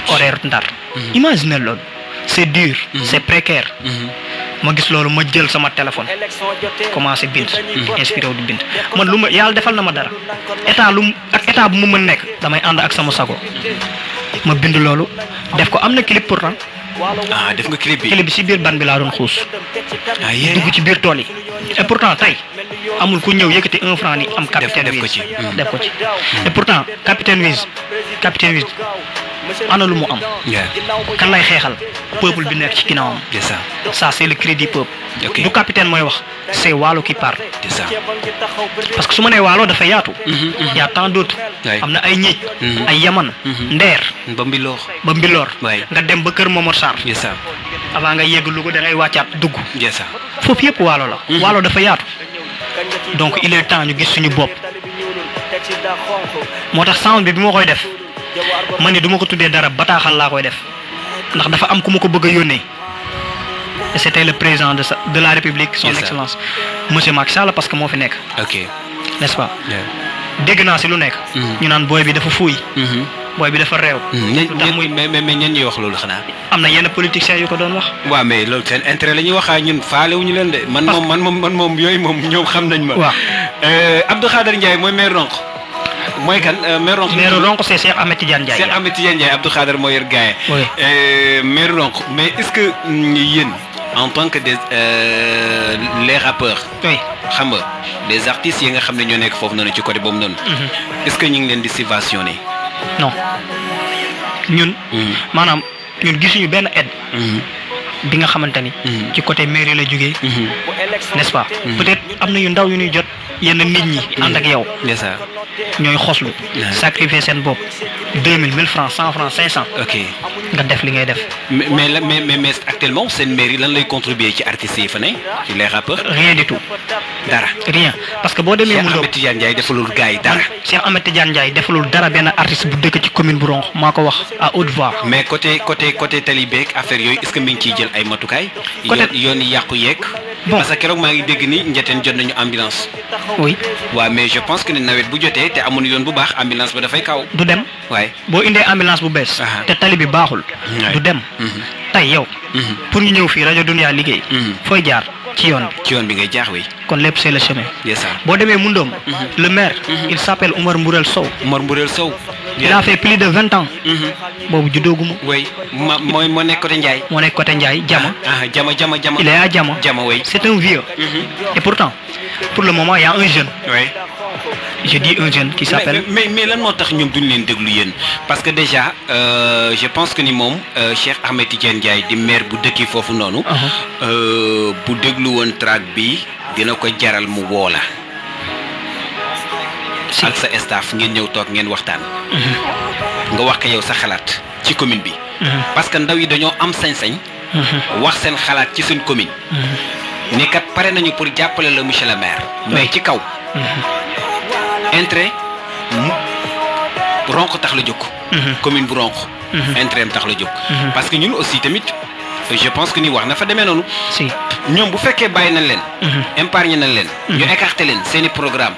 horaire Ndar imagine loolu c'est dur c'est précaire ma gis loolu ma jël sama téléphone commencé bind inspiré wu di bind man lu ma yàlla defal na ma dara état bu mu mën nekk damay ànd ak sama sago ma bind loolu def ko am na clip pourtant def nga clip bi si biir ban bi laa doon xuus dugg ci biir tool yi et pourtant tey amul ku ñëw yëkkati 1 franc ni am capitaine Wiz def ko ci et pourtant capitaine Wiz ana lu mu am kan lay xeexal peuple bi nekk ci ginnaawam ça c'est le cri du peuple du capitaine mooy wax c'est Waalo qui parle parce que su ma nee Waalo dafa yaatu y a tant d'autres am na ay ñiij ay yaman ndeer ba mbiloor nga dem ba kër Momar Sarr avant nga yegg Louga da ngay wàccaat dugg foofu yëpp Waalo la Waalo dafa yaatu donc il est temps ñu gis suñu bopp moo tax sound bi ma koy def man ni du ma ko tuddee dara bataaxal laa koy def ndax dafa am ku ma ko bëgg a yónnee et c'était le président de la République son excellence monsieur Macky Sall parce que moo fi nekk n'est-ce pas dégg naa si lu nekk ñu naan booy bi dafa fuuy booy bi dafa réew mais ñen ñuy wax loolu xanaa am na yenn politiciens yu ko doon wax waaw mais loolu seen intérêt la ñuy wax ñun faale wuñu leen de man moom yooyu moom ñoom xam nañ ma Abdou Khader Ndiaye mooy maire Ronk mooy kan maire Ronk c'est Cheikh Ahmed Tidiane Ndiaye Cheikh Ahmed Tidiane Ndiaye Abdou Khader moo yor gaay maire Ronk mais est-ce que yéen en tant que les rappeurs xam nga les artistes yi nga xam ne ñoo nekk foofu noonu ci côté boobu noonu est-ce que ñu ngi leen di subventionné non ñun maanaam ñun gisuñu benn aide bi nga xamante ni ci côté mairie la jógee n'est-ce pas peut-être am na yu ndaw yu ñuy jot yenn nit ñi ànd ak yow ñooy xoslu sacrifier seen bopp 2000 1000 francs 100 francs 500 nga def li ngay def mais actuellement seen mairie lan lay contribuer ci artistes yi fa ne ci les rappeurs rien du tout dara rien parce que boo demee Cheikh Ahmed Tidiane Ndiaye defalul gars yi dara Cheikh Ahmed Tidiane Ndiaye defalul dara benn artiste bu dëkk ci commune bu Ronk maa ko wax à haute voix mais côté talibeek affaire yooyu est-ce que mi ngi ciy jël ay matukaay yoon yi yàqu yeeg parce que keroog maa ngi dégg ni Njeteen jot nañu ambulance waaw mais je pense que ne nawet bu jotee te amuñu yoon bu baax ambulance ba dafay kaw du dem boo indee ambulance bu bees te tali bi baaxul du dem tey yow pour ñu ñëw fii rajo Dunia liggéey fooy jaar ci yoon bi ngay jaax kon lépp c'est le chemin boo demee Mundoom le maire il s'appelle Oumar Mbourel Sow il a fait plus de 20 ans boobu juddooguma moo nekk côté Ndiaye Jama il est à Jama c'est un vieux et pourtant pour le moment il y a un jeune je dis un jeune qui s'appelle mais lan moo tax ñoom duñ leen déglu yéen parce que déjà je pense que ni moom Cheikh Ahmed Tidiane Ndiaye di maire bu dëkki foofu noonu bu déglu woon track bi dina ko jaral mu woo la ak sa staff ngeen ñëw toog ngeen waxtaan nga wax ko yow sa xalaat ci commune bi parce que ndaw yi dañoo am sañ-sañ wax seen xalaat ci seen commune ni kat pare nañu pour jàppale la monsieur le maire mais ci kaw intérêt Ronk tax la jóg commune bu Ronk intérêt tax la jóg parce que ñun aussi tamit je pense que ni wax na fa demee noonu ñoom bu fekkee bàyyi nañ leen épargne nañ leen ñu écarté leen seeni programme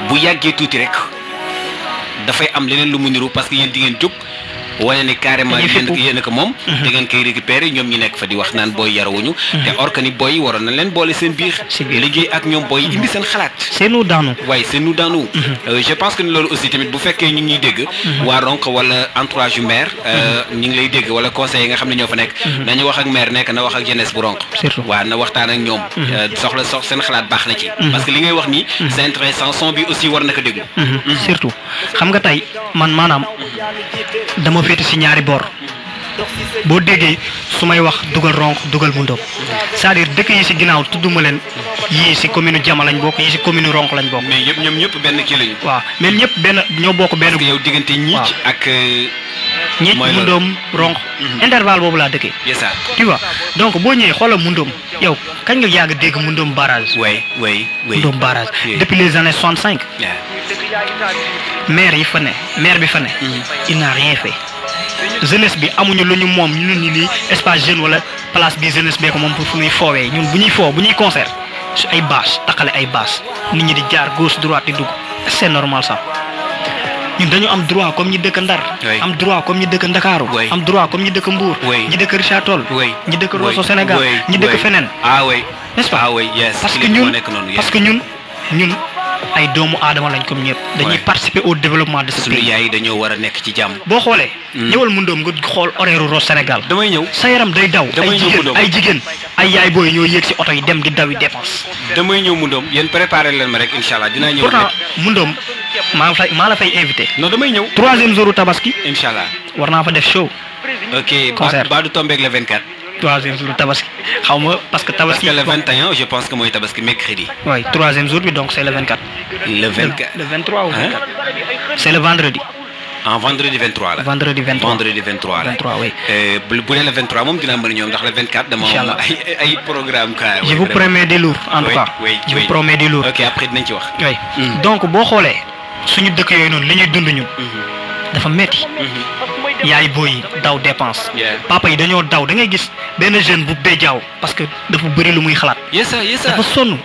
bu yàggee tuuti rek dafay am leneen lu mu niru parce que yéen di ngeen jóg wane ni carrément yéen ko moom da ngeen koy récupérer ñoom ñi nekk fa di wax naan booy yarawuñu te or que ni booy waroon na leen boole seen biir liggéey ak ñoom booy indi seen xalaat c'est nous dans nous waaye c'est nous dans nous je pense que ni loolu aussi tamit bu fekkee ñu ngi ñuy dégg waa Ronk wala entourage yu maire ñu ngi lay dégg wala conseil yi nga xam ne ñoo fa nekk nañu wax ak maire nekk na wax ak jeunesse bu Ronk waaw na waxtaan ak ñoom soxla seen xalaat baax na ci parce que li ngay wax nii c'est intéressant son bi aussi war na ko déglu surtout xam nga tey man maanaam dama féete ci ñaari boor boo déggee su may wax dugal Ronk dugal Mundoom c'est-à-dire dëkk yi ci ginnaaw tudduma leen yii ci commune Jama lañ bokk yii ci commune Ronk lañ bokk. mais yëpp ñoom ñëpp benn kii lañu. waaw mais ñëpp benn ñoo bokk benn. parce que yow diggante ñiic ak. ñiic Mundoom Ronk. intervalle boobu laa dëkkee. c'est ça tu vois donc boo ñëwee xoolal Mundoom yow kañ nga yàgg dégg Mundoom barrage. oui. Mundoom barrage depuis les années 65. maire bi fa ne il n'a rien fait jeunesse bi amuñu lu ñu moom ñu ni lii espace jeune wala place bi jeunesse bee ko moom pour fu muy foowee ñun bu ñuy foo bu ñuy concert su ay bâche taxale ay bâche nit ñi di jaar gauche droite di dugg c'est normal ça ñun dañu am droit comme ñi dëkk Ndar am droit comme ñi dëkk Ndakaaru am droit comme ñi dëkk Mbour ñi dëkk Richard Toll ñi dëkk Rosso Sénégal ñi dëkk feneen n'est-ce pas parce que ñun ay doomu aadama lañ comme ñëpp dañuy participer au développement de ce pays suñu yaay dañoo war a nekk ci jàmm boo xoolee ñëwal mu ndoom nga xool horaire Rosso Sénégal damay ñëw sa yaram day daw ay jigéen ay yaay booy ñoo yéeg ci oto yi dem di dawi dépense damay ñëw mu ndoom yéen préparé leen ma rek inshallah dinaa ñëw pourtant mu ndoom maa la fay invité non damay ñëw 3e jour tabaski inshallah war naa fa def show ok concert ba du tomber le 24 3e jour tabaski xaw ma parce que tabaski le 21 je pense que mooy tabaski mercredi oui 3e jour bi donc c'est le 24 le 24 le 23 ou 24 c'est le vendredi en vendredi 23 la vendredi 23 vendredi 23 la 23 oui bu dee le 23 moom dinaa mën a ñëw ndax le 24 dama am ay programme quoi je vous promets du lourd en tout cas je vous promets du lourd ok après dinañ ci wax oui donc boo xoolee suñu dëkk yooyu noonu li ñuy dund ñun dafa metti yaay booy daw dépense papa yi dañoo daw da ngay gis benn jeune bu béjaaw parce que dafa bëri lu muy xalaat dafa sonn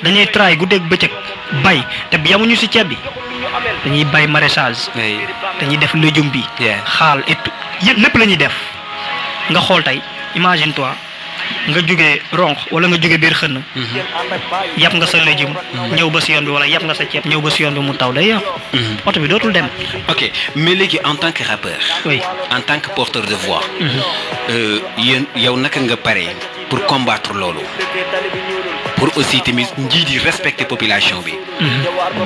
dañuy tray guddeeg bëccëg bay te yamuñu ci ceeb bi dañuy bay maraîchage dañuy def légume bi xaal et yëpp lépp la ñuy def nga xool tey imagine toi nga jógee ronk wala nga jógee biir xënn yàpp nga sa légume ñëw ba si yoon bi wala yàpp nga sa ceeb ñëw ba si yoon bi mu taw day yàpp oto bi dootul dem ok mais léegi en tant que rappeur en tant que porteur de voix yéen yow naka nga pare pour combattre loolu pour aussi tamit njiit yi respecter population bi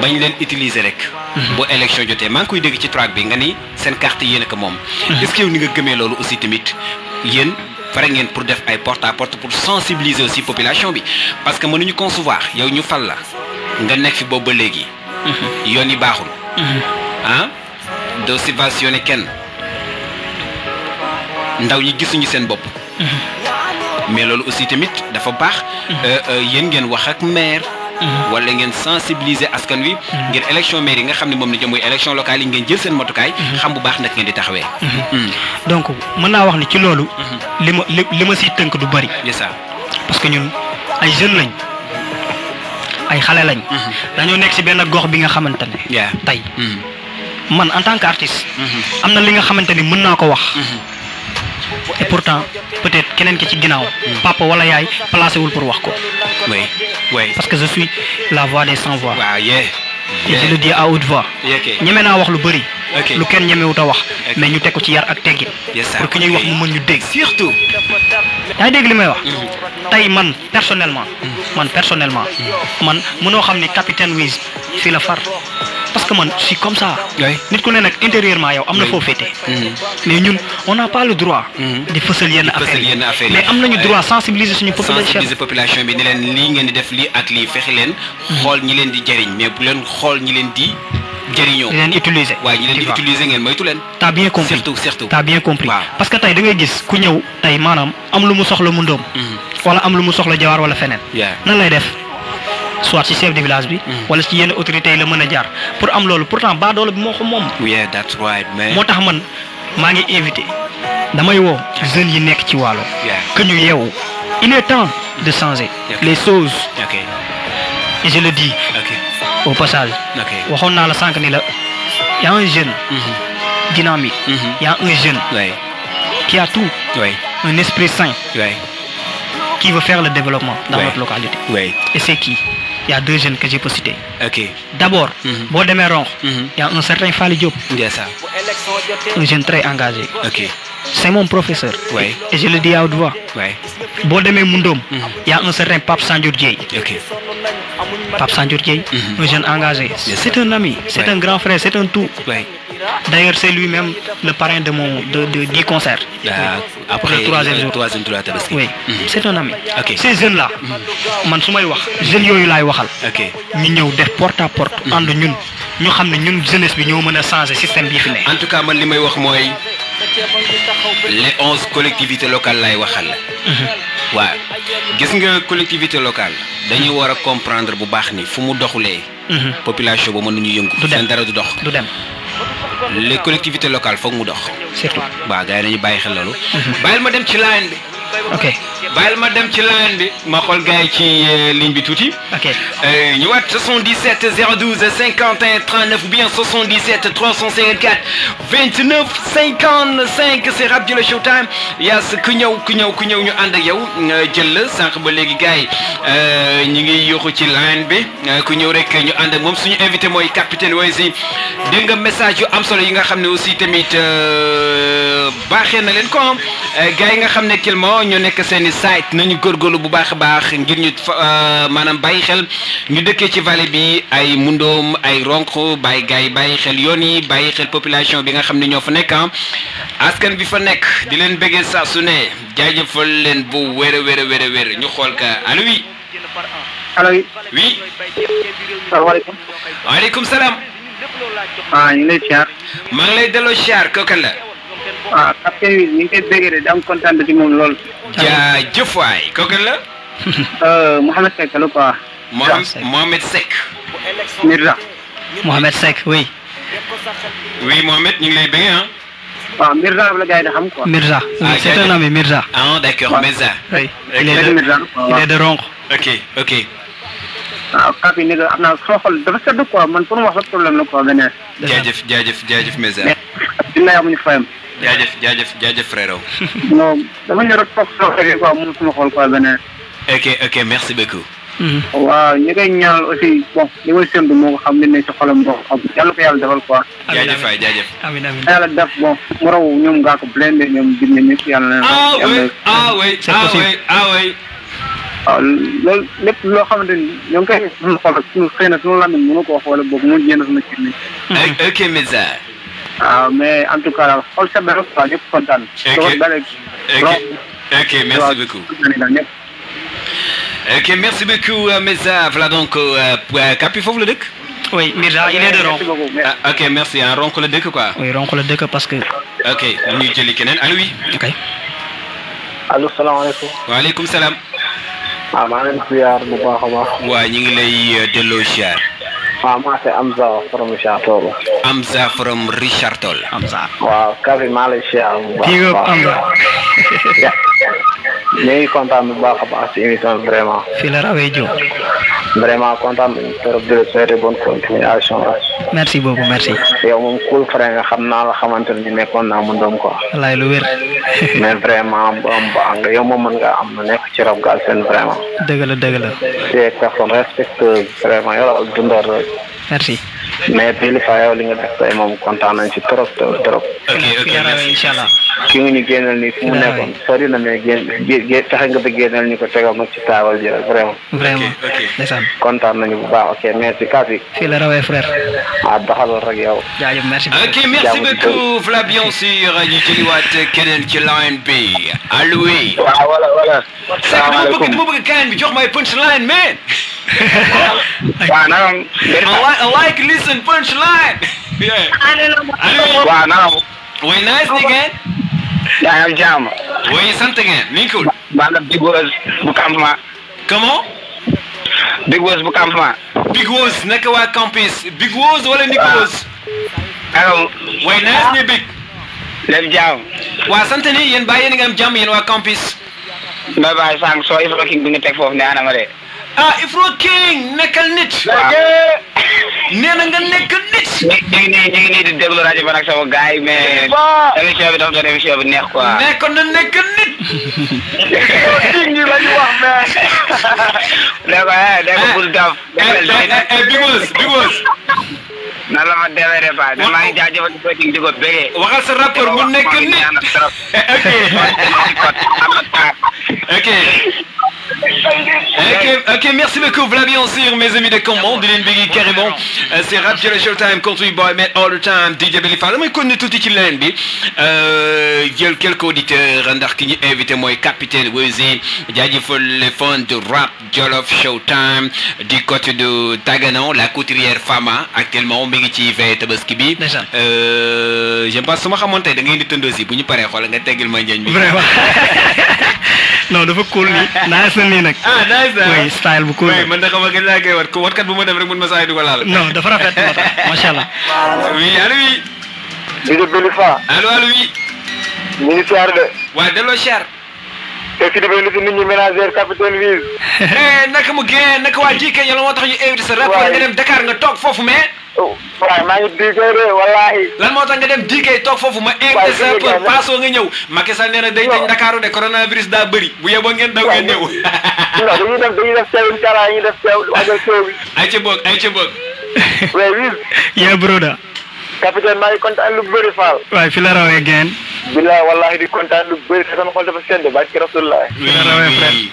bañ leen utiliser rek bu élection jotee maa ngi koy dégg ci track bi nga ni seen carte yéen a ko moom est-ce que yow ni nga gëmee loolu aussi tamit yéen pare ngeen pour def ay porte à porte pour sensibiliser aussi population bi parce que mënuñu concevoir yow ñu fal la nga nekk fi boobu ba léegi yoon yi baaxul ah doo subventionné kenn ndaw ñi gisuñu seen bopp mais loolu aussi tamit dafa baax yéen ngeen wax ak maire wala ngeen sensibiliser askan wi ngir élection maire yi nga xam ne moom la jëm mooy élection locale yi ngeen jël seen motukaay xam bu baax nag ngeen di taxawee donc mën naa wax ni ci loolu li ma siy tënk du bëri c'est ça parce que ñun ay jeunes lañ ay xale lañ dañoo nekk si benn gox bi nga xamante ne tey man en tant qu'artiste am na li nga xamante ni mën naa ko wax et pourtant peut-être keneen ki ci ginnaaw papa wala yaay placé wul pour wax ko parce que je suis la voix des sans voix et je le dis à haute voix ñeme naa wax lu bëri lu kenn ñemewut a wax mais ñu teg ko ci yar ak teggin pour que ñuy wax mu mën ñu dégg surtout yaa ngi dégg li may wax tey man personnellement man mënoo xam ni capitaine Wiz fii la far parce que man je suis comme ça nit ku ne nag intérieurement yow am na foo féete mais ñun on n'a pas le droit di fësal yenn affaire yi mais am nañu droit sensibiliser suñu population bi ne leen lii ngeen di def lii ak lii fexe leen xool ñi leen di jëriñ mais bu leen xool ñi leen di jëriñoo leen utiliser waaye ñi leen di utiliser ngeen moytu leen t'as bien compris surtout t'as bien compris parce que tey da ngay gis ku ñëw tey maanaam am lu mu soxla mu ndoom wala am lu mu soxla jawaar wala feneen nan lay def soit ci chef de village bi wala ci yenn autorités yi la mën a jaar pour am loolu pourtant baadoolo bi moo ko moom that's right man moo tax man maa ngi invité damay woo jeunes yi nekk ci Waalo que ñu yeewu il est temps de changer les choses et je le dis au passage waxoon naa la sànq ni la y a un jeune dynamique y a un jeune qui a tout un esprit sain qui veut faire le développement dans notre localité et c'est qui il y a deux jeunes que j'ai peux citer d'abord boo demee Ronk il y a un certain Fally Diop un jeune très engagé c'est mon professeur et je le dis à haute voix boo demee Moundom il y a un certain Pape Sandior Dieye Pape Sandior Dieye un jeune engagé c'est un ami c'est un grand frère c'est un tout d'ailleurs c'est lui-même le parrain de du concert pour le troisième jour oui c'est un ami ces jeunes là man su may wax jeunes yooyu laay waxal ñu ñëw def porte à porte ànd ñun ñu xam ne ñun jeunesse bi ñoo mën a changer système bii fi ne en tout cas man li may wax mooy les 11 collectivités locales laay waxal waaw gis nga collectivité locale dañuy war a comprendre bu baax ni fu mu doxulee population ba mënuñu yëngu seen dara du dox du dem les collectivités locales foog mu dox. surtout waaw gars yi nañu bàyyi xel loolu. bàyyil ma dem ci line bi. ok bàyyil ma dem ci line bi ma xool gars yi ci ligne bi tuuti. ok ñu waat 77 012 51 39 ou bien 77 354 29 55 c'est Rap Jolof Showtime Yaas ku ñëw ñu ànd ak yow jël la sànq ba léegi gars yi ñu ngi yóoxu ci line bi ku ñëw rek ñu ànd ak moom suñu invité mooy capitaine Woyzi dégg nga message yu am solo yi nga xam ne aussi tamit baaxee na leen ko gars yi nga xam ne actuellement ñoo nekk seen i site nañu góorgóorlu bu baax a baax ngir ñu maanaam bàyyi xel ñu dëkkee ci vallée bi ay mundoom ay ronk bàyyi gars yi bàyyi xel yoon yi bàyyi xel population bi nga xam ne ñoo fa nekk askan bi fa nekk di leen bëggee saa su ne jaajëfal leen bu wér ñu xool ka allo oui. allo oui. oui. salaamaaleykum. waaleykum salaam. ñu ngi lay siyaar. maa ngi lay delloo siyaar kooku la. capitaine wi ñu ngi koy bëggee de di am kontaan ci moom lool. jaajëf waay kooku la. Mohamed Seck la quoi. Mohamed Seck. Mirza. Mohamed Seck oui. oui Mohamed ñu ngi lay bëggee ah. waaw Mirza la gars yi di xam quoi. Mirza c'est un ami Mirza. ah d'accord Mirza. oui il est de Ronk. ok. waaw kàpp yi nekk am naa sama xol dafa sedd quoi man pour mu wax la problème la quoi beneen. jaajëf Mirza. billahi amuñu fayam. jaajëf frère. non dama ñëw rek foog soo xëy quoi mun sama xol quoi beneen. ok merci beaucoup. waaw ñi koy ñaanal aussi bon li may séntu moo ko xam ne si xolam boo xam yàlla ko yàlla defal quoi. jaajëf waay jaajëf. amiin yàlla def bon mu raw ñoom ngaa ko blende ñoom jinne ñëpp yàlla na. oui. waaw loolu lépp loo xamante ni ñoo ngi koy suñu xol suñu xëy na suñu làmmiñ mënu ko wax wala boobu mu génn suñu kii nii. ok Mirza. waaw mais en tout cas daal xol sa benn quoi ñëpp kontaan. ok merci beaucoup. ok merci beaucoup Mirza voilà donc Kapi foofu la dëkk. oui Mirza il est de Ronk. ok merci Ronk la dëkk quoi. oui Ronk la dëkk parce que. ok ñu jëli keneen allo oui. ok. allo salaamaaleykum. waaleykum salaam. waaw maa ngi leen di ziar bu baax a baax. waaw ñu ngi lay delloo ziar. waaw maa c'est Amza from Richard Toll. Amza from Richard Toll. Amza. waaw Kavi maa lay ziar bu baax a baax. Amza. ñu ngi kontaan bu baax a baax ci émission bi vraiment. fii la rawee Diop. vraiment kontaan nañu trop de souhaiter bonne continuation. merci beaucoup merci. yow moom cool frère nga xam naa la xamante ne nekkoon naa mu doom quoi. wallaay lu wér. mais vraiment nga yow moom mën nga am na nekk ci rab Galsen vraiment. dëgg la. c'est personne respectueuse vraiment yow ak dundar rek. merci. mais Belifaa yow li nga def tey moom kontaan nañ ci trop. ok incha allah. ki nga ñu génneel nii fu mu nekkoon sori na mais fexe nga ba génneel ñu ko tegal ma ci taabal ji rek vraiment. ndeysaan. kontaan nañu bu baax ok merci Kafi. fii la rawee frère. doxalal rek yow. jaajëf merci beaucoup. ok merci beaucoup Fla bien sûr ñu jëliwaat keneen ci line bi allo oui. waaw voilà. salaamaaleykum dama bëgg kaay bi jox may punchline man. waaw nagam. I like listen punchline. waaw nagam. oui nice nigga. yaa ngi am jàmm. oui sant ngeen ni cool. maa ngi Big Woz bu campement. comment. Big Woz bu campement. Big Woz nekk waa campus Big Woz wala Nick Woz. alors. oui nice ni Big. lépp jàmm. waa sant ni yéen bàyyi yéen nga am jàmm yéen waa campus. mbay baay sànq soo Ifro King bi nga teg foofu ne anama de. Ifro King nekkal nit. nee na nga nekk nit. ñu ngi nii di déglu rajo ba nag sama gars yi mais émission bi dafa doon émission bi neex quoi. nekkoon na nekk nit. ñu la ñu wax mais. dégg nga bul daf. Big Woz. nan la ma demee de ba maa ngi jaajëfal di ko bégee. waxal sa rapport mu nekk nit. ok, merci beaucoup, Vla bien sûr, mes amis de commande, Dylan Biggie carrément. C'est Rap Jolof Showtime, Country Boy, Man All the Time, DJ Belifaa. damay connais tout ci leen bi jël quelques auditeurs ndax ki ñu invité mooy capitaine Woyzi jaajëfal les fans de Rap Jolof Showtime du côté de Taganon, la couturière Fama actuellement mi ngi ci veille Tabaski bi. j'aime pas su ma xamoon tey da ngay di tëndoo si bu ñu paree xool nga teggil ma njëñ bi. vraiment non dafa cool nii nice na nii nag. nice na oui style bu cool. oui man de xam nga gën laa koy watkat bu ma dem rek mun ma saa yi du ko laal. non dafa rafet moo tax macha allah. oui allo oui. DJ Belifa. allo allo oui. ñu ngi siyaar de. waaw delloo cher. te si dafay nit ñi ménagère capitaine Wiz. naka mu génn naka waa ji kay yàlla moo tax ñu invité sa rapport nga dem Dakar nga toog foofu mais. waaw maa ngi diikee de wallaahi. lan moo tax nga dem diikee toog foofu ma invité sa rapport paasoo nga ñëw. Macky Sall nee na day tëj Dakaru de coronavirus daa bëri bu yeboo ngeen daw ngeen ñëw. non dañuy def seen kara yi def waajal show bi. ay ca boog ay ca boog. oui Wiz. yeah broda. capitaine maa ngi kontaan lu bëri Fall. waaye fi la rawee geen. billaay wallahi di kontaan lu bëri te sama xol dafa sedd ba ci rasulullah. fi la rawee frère.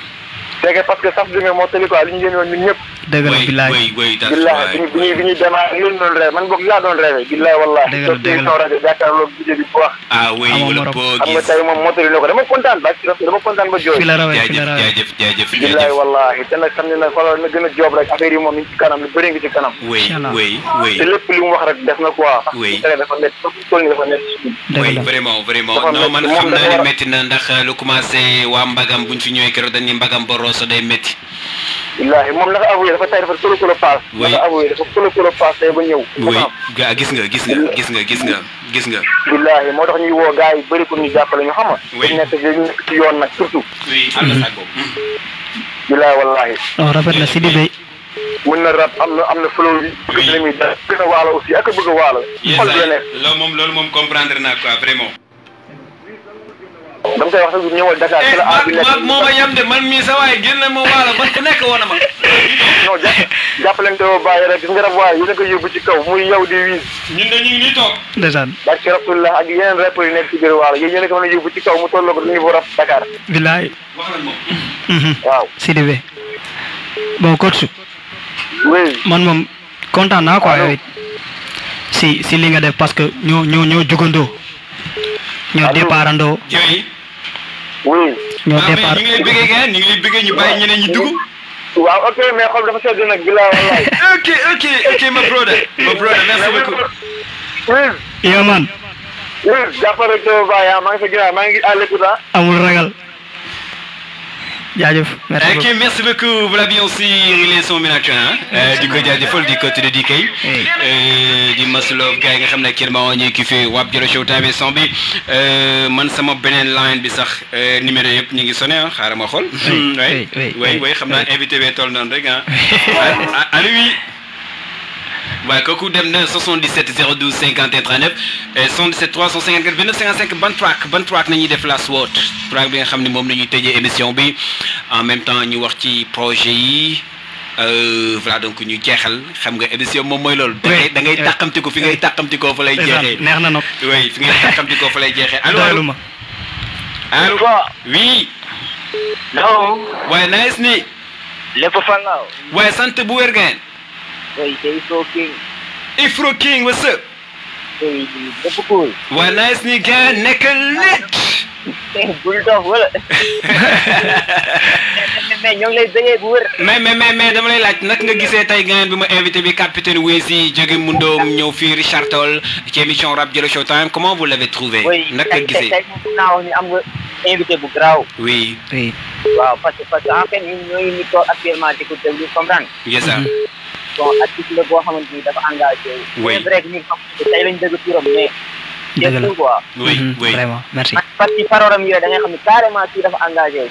c'est parce que sax bi nga moo tali quoi li ñu yéen woon ñun ñëpp. dëgg la billaay billaay bi ñuy démarré loolu doon rêve man boog laa doon rêve billaay wallahi. dëgg la rajo jàkkaarloo budget bi bu wax. ah oui wala boo xam nga tey moom mottali na ko dama kontaan ba ci rasul dama kontaan ba jooy. fi la rawee fi la rawee jaajëf jaajëf billaay wallahi te nag xam ne nag xoolal na gën a joob rek affaire yi moom ñu ci kanam lu bëri ngi ci kanam. oui te lépp li mu wax rek def na quoi. oui dafa nekk dafa nekk. oui vraiment non man xam naa ne métti na ndax lu commencé waa Mbagam buñ fi ñëwee keroog dañuy Mbagam ba Rosso day métti. billahi moom naka avoué dafa tay dafa kolo paas. oui naka avoué dafa kolo paas tey ba ñëw. oui gis nga. billahi moo tax ñuy woo gars yi bëri pour ñu jàppale ñu xam nga. oui nekk ci yoon nag surtout. oui am na sax boobu. billahi wallahi. non rafet na Sidibé. mën na rap am na flow bi. bëgg na muy def gën a waalo aussi ak a bëgg a waalo. xol bi la nekk loolu moom comprendre naa quoi vraiment. dama koy wax sax ñëwal Dakar ci la aar bi nekk moo ma yem de man mii sa waay génn ma waalo ba ku nekk woon na ma. non jàppalante woo bàyyi rek gis nga rab waaye yéen a ko yóbbu ci kaw muy yow di Wiz. ñun de ñu ngi nii toog. ndeysaan. barke Rasulullah ak yeneen rappeurs yi nekk ci biir waalo yéen a ko mën a yóbbu ci kaw mu tolloo ko niveau rap Dakar. bilaay. wax lañ moom. waaw. Sidibé. bon coach. oui. man moom kontaan naa quoi yow it si li nga def parce que ñoo jugandoo. ñoo départandoo. oui. ñoo départ ñu ngi lay bëggee ñu ngi lay bëggee ñu bàyyi ñeneen ñi dugg. waaw ok mais xol dafa sedd nag bilaay wallaay. ok my brother merci beaucoup. Wiz. yow man. Wiz jàppal rek doo bàyyi maa ngi sa ginnaaw maa ngi à l'écoute. amul ragal. jaajëf merci beaucoup. Ok, merci beaucoup. Voilà bien aussi les sons ménagers du ko jaajëfal di ko tudde di kay di maslov gars yi nga xam ne actuellement ñuy kiffé Rap Jolof Showtime son bi man sama beneen line bi sax numéro yëpp ñu ngi sonné xaaral ma xool. oui xam naa invité bee toll noonu rek allo oui. waaye kooku dem na 77 012 51 39 77 354 29 55 ban track nañuy def la SWOT track bi nga xam ne moom la ñuy tëjee émission bi en même temps ñu wax ci projet yi voilà donc ñu jeexal xam nga émission moom mooy loolu. da ngay tàqamti ko fi ngay tàqamti ko fa lay jeexee. neex na nag. oui fi ngay tàqamti ko fa lay jeexee. allo allo oui. non. waaye nice ni. lépp fan la. waaye sant bu wér ngeen. Hey, c'est Ifro King. Ifro King, what's up? Hey, that's cool. Well, nice nigga, neck lit. Bulldog, wala. Mais ñoo ngi lay bëggee bu wër. mais dama lay laaj naka nga gisee tey ngeen bi ma invité bi capitaine Wezi jóge Mundoom ñëw fii Richard Toll ci émission Rap Jolof Showtime comment vous l'avez trouvé? naka nga gisee tey naa wax ni am nga invité bu garaaw. oui. waaw parce que en fait ñun ñoo ngi toog actuellement di ko déglu comprendre. yes sir. bon artiste la boo xamante ni dafa engagé. oui c'est vrai que ñun xam nga tey lañ dëgg turam mais. dëgg la quoi. oui vraiment merci. parce que paroram yooyu da ngay xam ne carrément kii dafa engagé.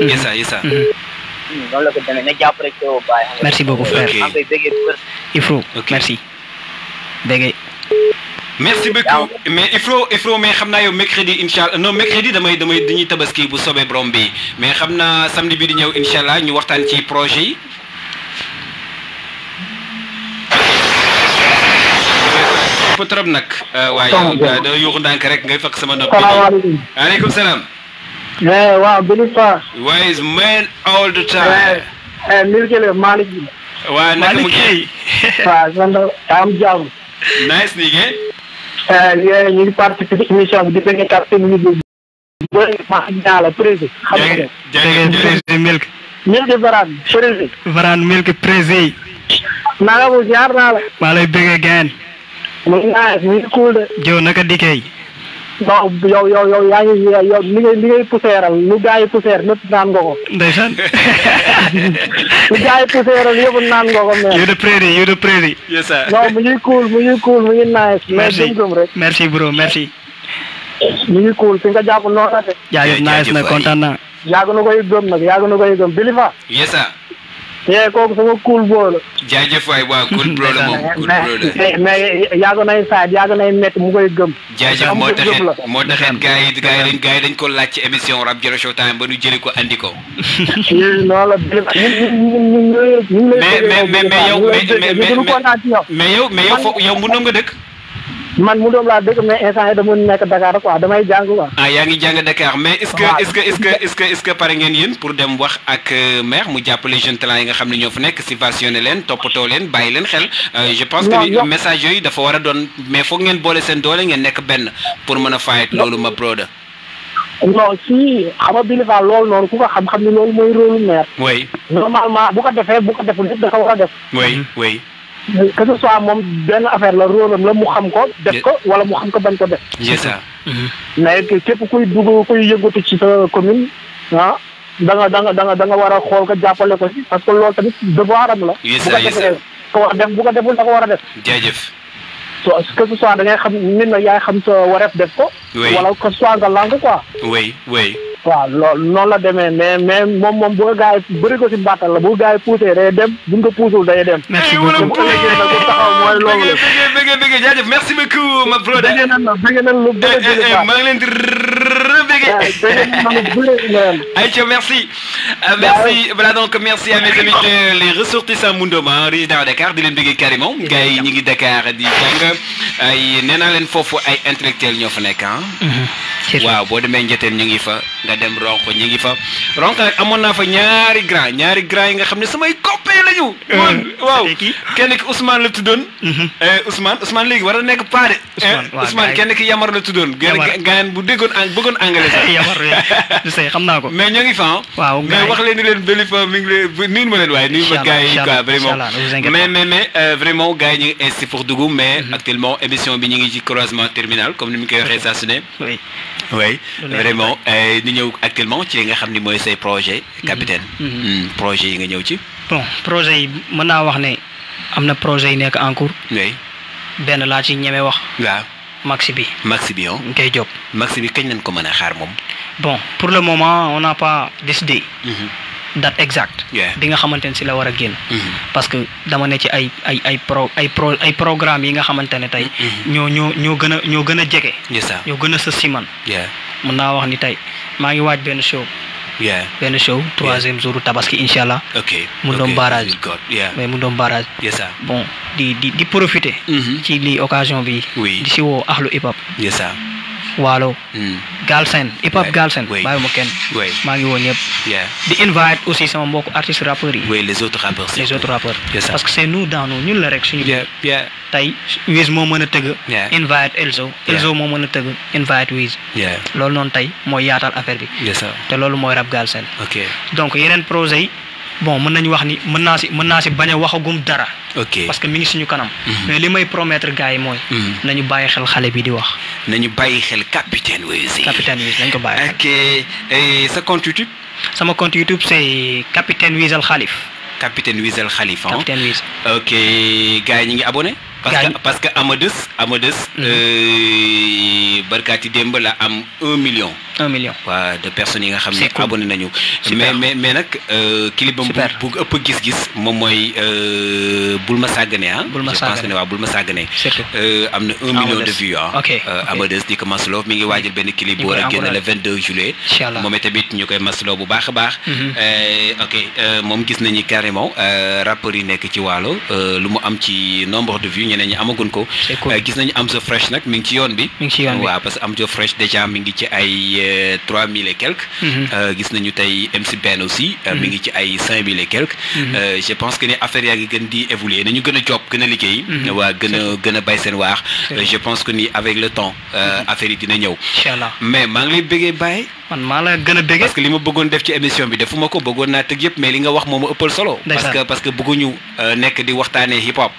yes sir. noonu la ko demee na jàpp rek teewoo bàyyi. merci beaucoup frère. maa ngi koy bëggee bu wër. Ifro merci. bëggee. merci beaucoup mais Ifro mais xam naa yow mercredi incha allah non mercredi dañuy tabaski bu sobee borom bi mais xam naa samedi bi di ñëw incha allah ñu waxtaan ci projet yi. trop nag waaye da yuuxu ndànk rek ngay fekk sama nopp. salaamaaleykum. aleykum salaam. waaw Belifa. why is man all the time. Milkele Malick bi. waaw naka mu ngi. waaw sant am jàmm. nice ni ngeen. ñu ngi participer ci émission bi di bëgg capitaine Wiz. bëri maa ngi ñaala président. xam nga président Milk. Milk Varane président. Varane Milk président. naka mu jaar naa la. maa lay bëggee geen. mu ngi cool de. Jow naka dikkee. non yow yaa ngi yow li ngay poussièral lu gars yi poussière lépp naan nga ko. ndeysaan. lu gars yi poussièral yëpp naan nga ko mais. you the prairie. yes sir. non mu ngi cool mu ngi nice. mais gëm rek. merci bro merci. mu ngi cool fi nga jàpp noonu la de. jaajëf nice na kontaan naa. yàgg na koy gëm Bilifa. yes sir. yee kooku sama cool bro la. jaajëf waay waaw cool bro la moom cool bro la. mais yàgg nay saaj yàgg nay métti mu koy gëm. jaajëf moo taxit gars yi dañ ko laaj ci émission Rap Jolof Showtime ba ñu jëli ko andi ko. non la mais yow mu nga dëkk. man mu doom laa dëkk mais instant yi dama nekk Dakar quoi damay jàng quoi. yaa ngi jàng Dakar mais est-ce que pare ngeen yéen pour dem wax ak maire mu jàppale jeunes talents yi nga xam ne ñoo fa nekk subventionné leen toppatoo leen bàyyi leen xel. je pense que message yooyu dafa war a doon mais foog ngeen boole seen doole ngeen nekk benn pour mën a fayet loolu ma broda. non si xam nga Bilifa loolu noonu ku ko xam ni loolu mooy rôle maire. oui. normalement bu ko deful lépp da ko war a def. oui. que ce soit moom benn affaire la rôlam la mu xam ko def ko wala mu xam ko bañ ko def. c'est ça. mais képp kuy yëngatu ci sa commune da nga war a xool ko jàppale ko ci parce que loolu tamit devoiram la. bu ko deful da ko war a def. jaajëf. que ce soit da ngay xam nit na yaay xam sa wareef def ko. wala que ce soit nga lànk quoi. oui. waaw loolu noonu la demee mais moom boo gars yi bëri ko si mbàttal la bu gars yi poussé day dem buñ ko puusul day dem. merci beaucoup bu ëllëgee nag bu taxaw mooy loolu la. bëgg jaajëf merci beaucoup ma brother. bëgg nañ lu bëri maa ngi leen di Aïcha, merci. Merci. Voilà donc merci à mes amis les ressortissants Mundoma, résident à Dakar, di leen bëggee carrément. gars yi ñi ngi Dakar di jàng ay nee naa leen foofu ay intellectuels ñoo fa nekk waaw boo demee Njëteen ñu ngi fa nga dem Ronk ñu ngi fa Ronk nag amoon naa fa ñaari grand yi nga xam ne samay copains lañu. waaw kenn ki Ousmane la tuddoon. Ousmane léegi war na nekk paa de. Ousmane kenn ki Yamar la tuddoon. gaan bu déggoon bëggoon anglais sax. Yamar du say xam naa ko. mais ñoo ngi fa waaw mais wax leen ni leen Belifa mi ngi leen nuyu ma leen waaye nuyu ma gars yi quoi vraiment mais vraiment gars yi ñu ngi insisté pour dugg mais actuellement émission bi ñu ngi ci croisement terminal comme ni mu koy waxee saa su ne. oui vraiment ñu ñëw actuellement ci li nga xam ni mooy say projet capitaine. projet yi nga ñëw ci. bon projet yi mën naa wax ne am na projet yi nekk en cours. oui. benn laa ci ñeme wax. waaw. Maxi bi. Ngay Diop. Maxi bi kañ lañ ko mën a xaar moom. bon pour le moment on n'a pas décidé. date exacte. bi nga xamante ne si la war a génn. parce que dama ne ci ay programme yi nga xamante ne tey. ñoo gën a jege. ñoo gën a sës si man. mën naa wax ni tey maa ngi waaj benn show. benn show 3e jour tabaski incha allah. mu doon barrage. mais mu doon barrage. bon di profiter. ci lii occasion bi. di si woo axlu hip hop. Waalo. Galsen hip hop Galsen. bàyyi ma kenn. maa ngi woo ñëpp. di invite aussi sama mbokku artistes rappeurs yi. oui les autres rappeurs. parce que c'est nous dans nous ñun la rek suñu. tey Wiz moo mën a tëgg. invite Elzo. Elzo moo mën a tëgg invite Wiz. loolu noonu tey mooy yaatal affaire bi. te loolu mooy rap Galsen. donc yeneen projet yi bon mën nañu wax ni mën naa si bañ a waxagum dara. parce que mi ngi suñu kanam. mais li may promettre gars yi mooy. nañu bàyyi xel xale bi di wax. nañu bàyyi xel capitaine Wiz. nañ ko bàyyi xel. ok sa compte YouTube. sama compte YouTube c'est capitaine Wiz Al Khalif. Capitaine Wiz Al Khalif. Capitaine Wiz. ok gars yi ñu ngi abonné. parce que Amadou barkaati démb la am 1 million. 1 million. waaw de personnes yi nga xam ne abonné nañu. mais nag clip bam bu ëpp gis-gis moom mooy bul ma sàggane bul ma sàggane waaw bul ma sàggane. am na 1 million de vues Amadou di ko masloo mi ngi waajal benn clip bu war a génn le 22 juillet. inchallah moom tamit ñu koy masloo bu baax a baax. moom gis nañu carrément rappeurs yi nekk ci Waalo lu mu am ci nombre de vues ñeneen ñi amagun ko. gis nañu Amzo Fresh nag mi ngi ci yoon bi. waaw parce que Amzo Fresh déjà mi ngi ci ay 3000 et quelques. gis nañu tey MC Ben aussi. mi ngi ci ay 5000 et quelques. je pense que ni affaire yaa ngi gën di évoluer nañu gën a job gën a liggéey. waa gën a bay seen waax. je pense que ni avec le temps affaire yi dina ñëw. inchallah mais maa ngi lay bëggee Baye. man maa la gën a bëggee. parce que li ma bëggoon def ci émission bi defuma ko bëggoon naa tëgg yëpp mais li nga wax moo ma ëppal solo. parce que bëgguñu nekk di waxtaanee hip hop.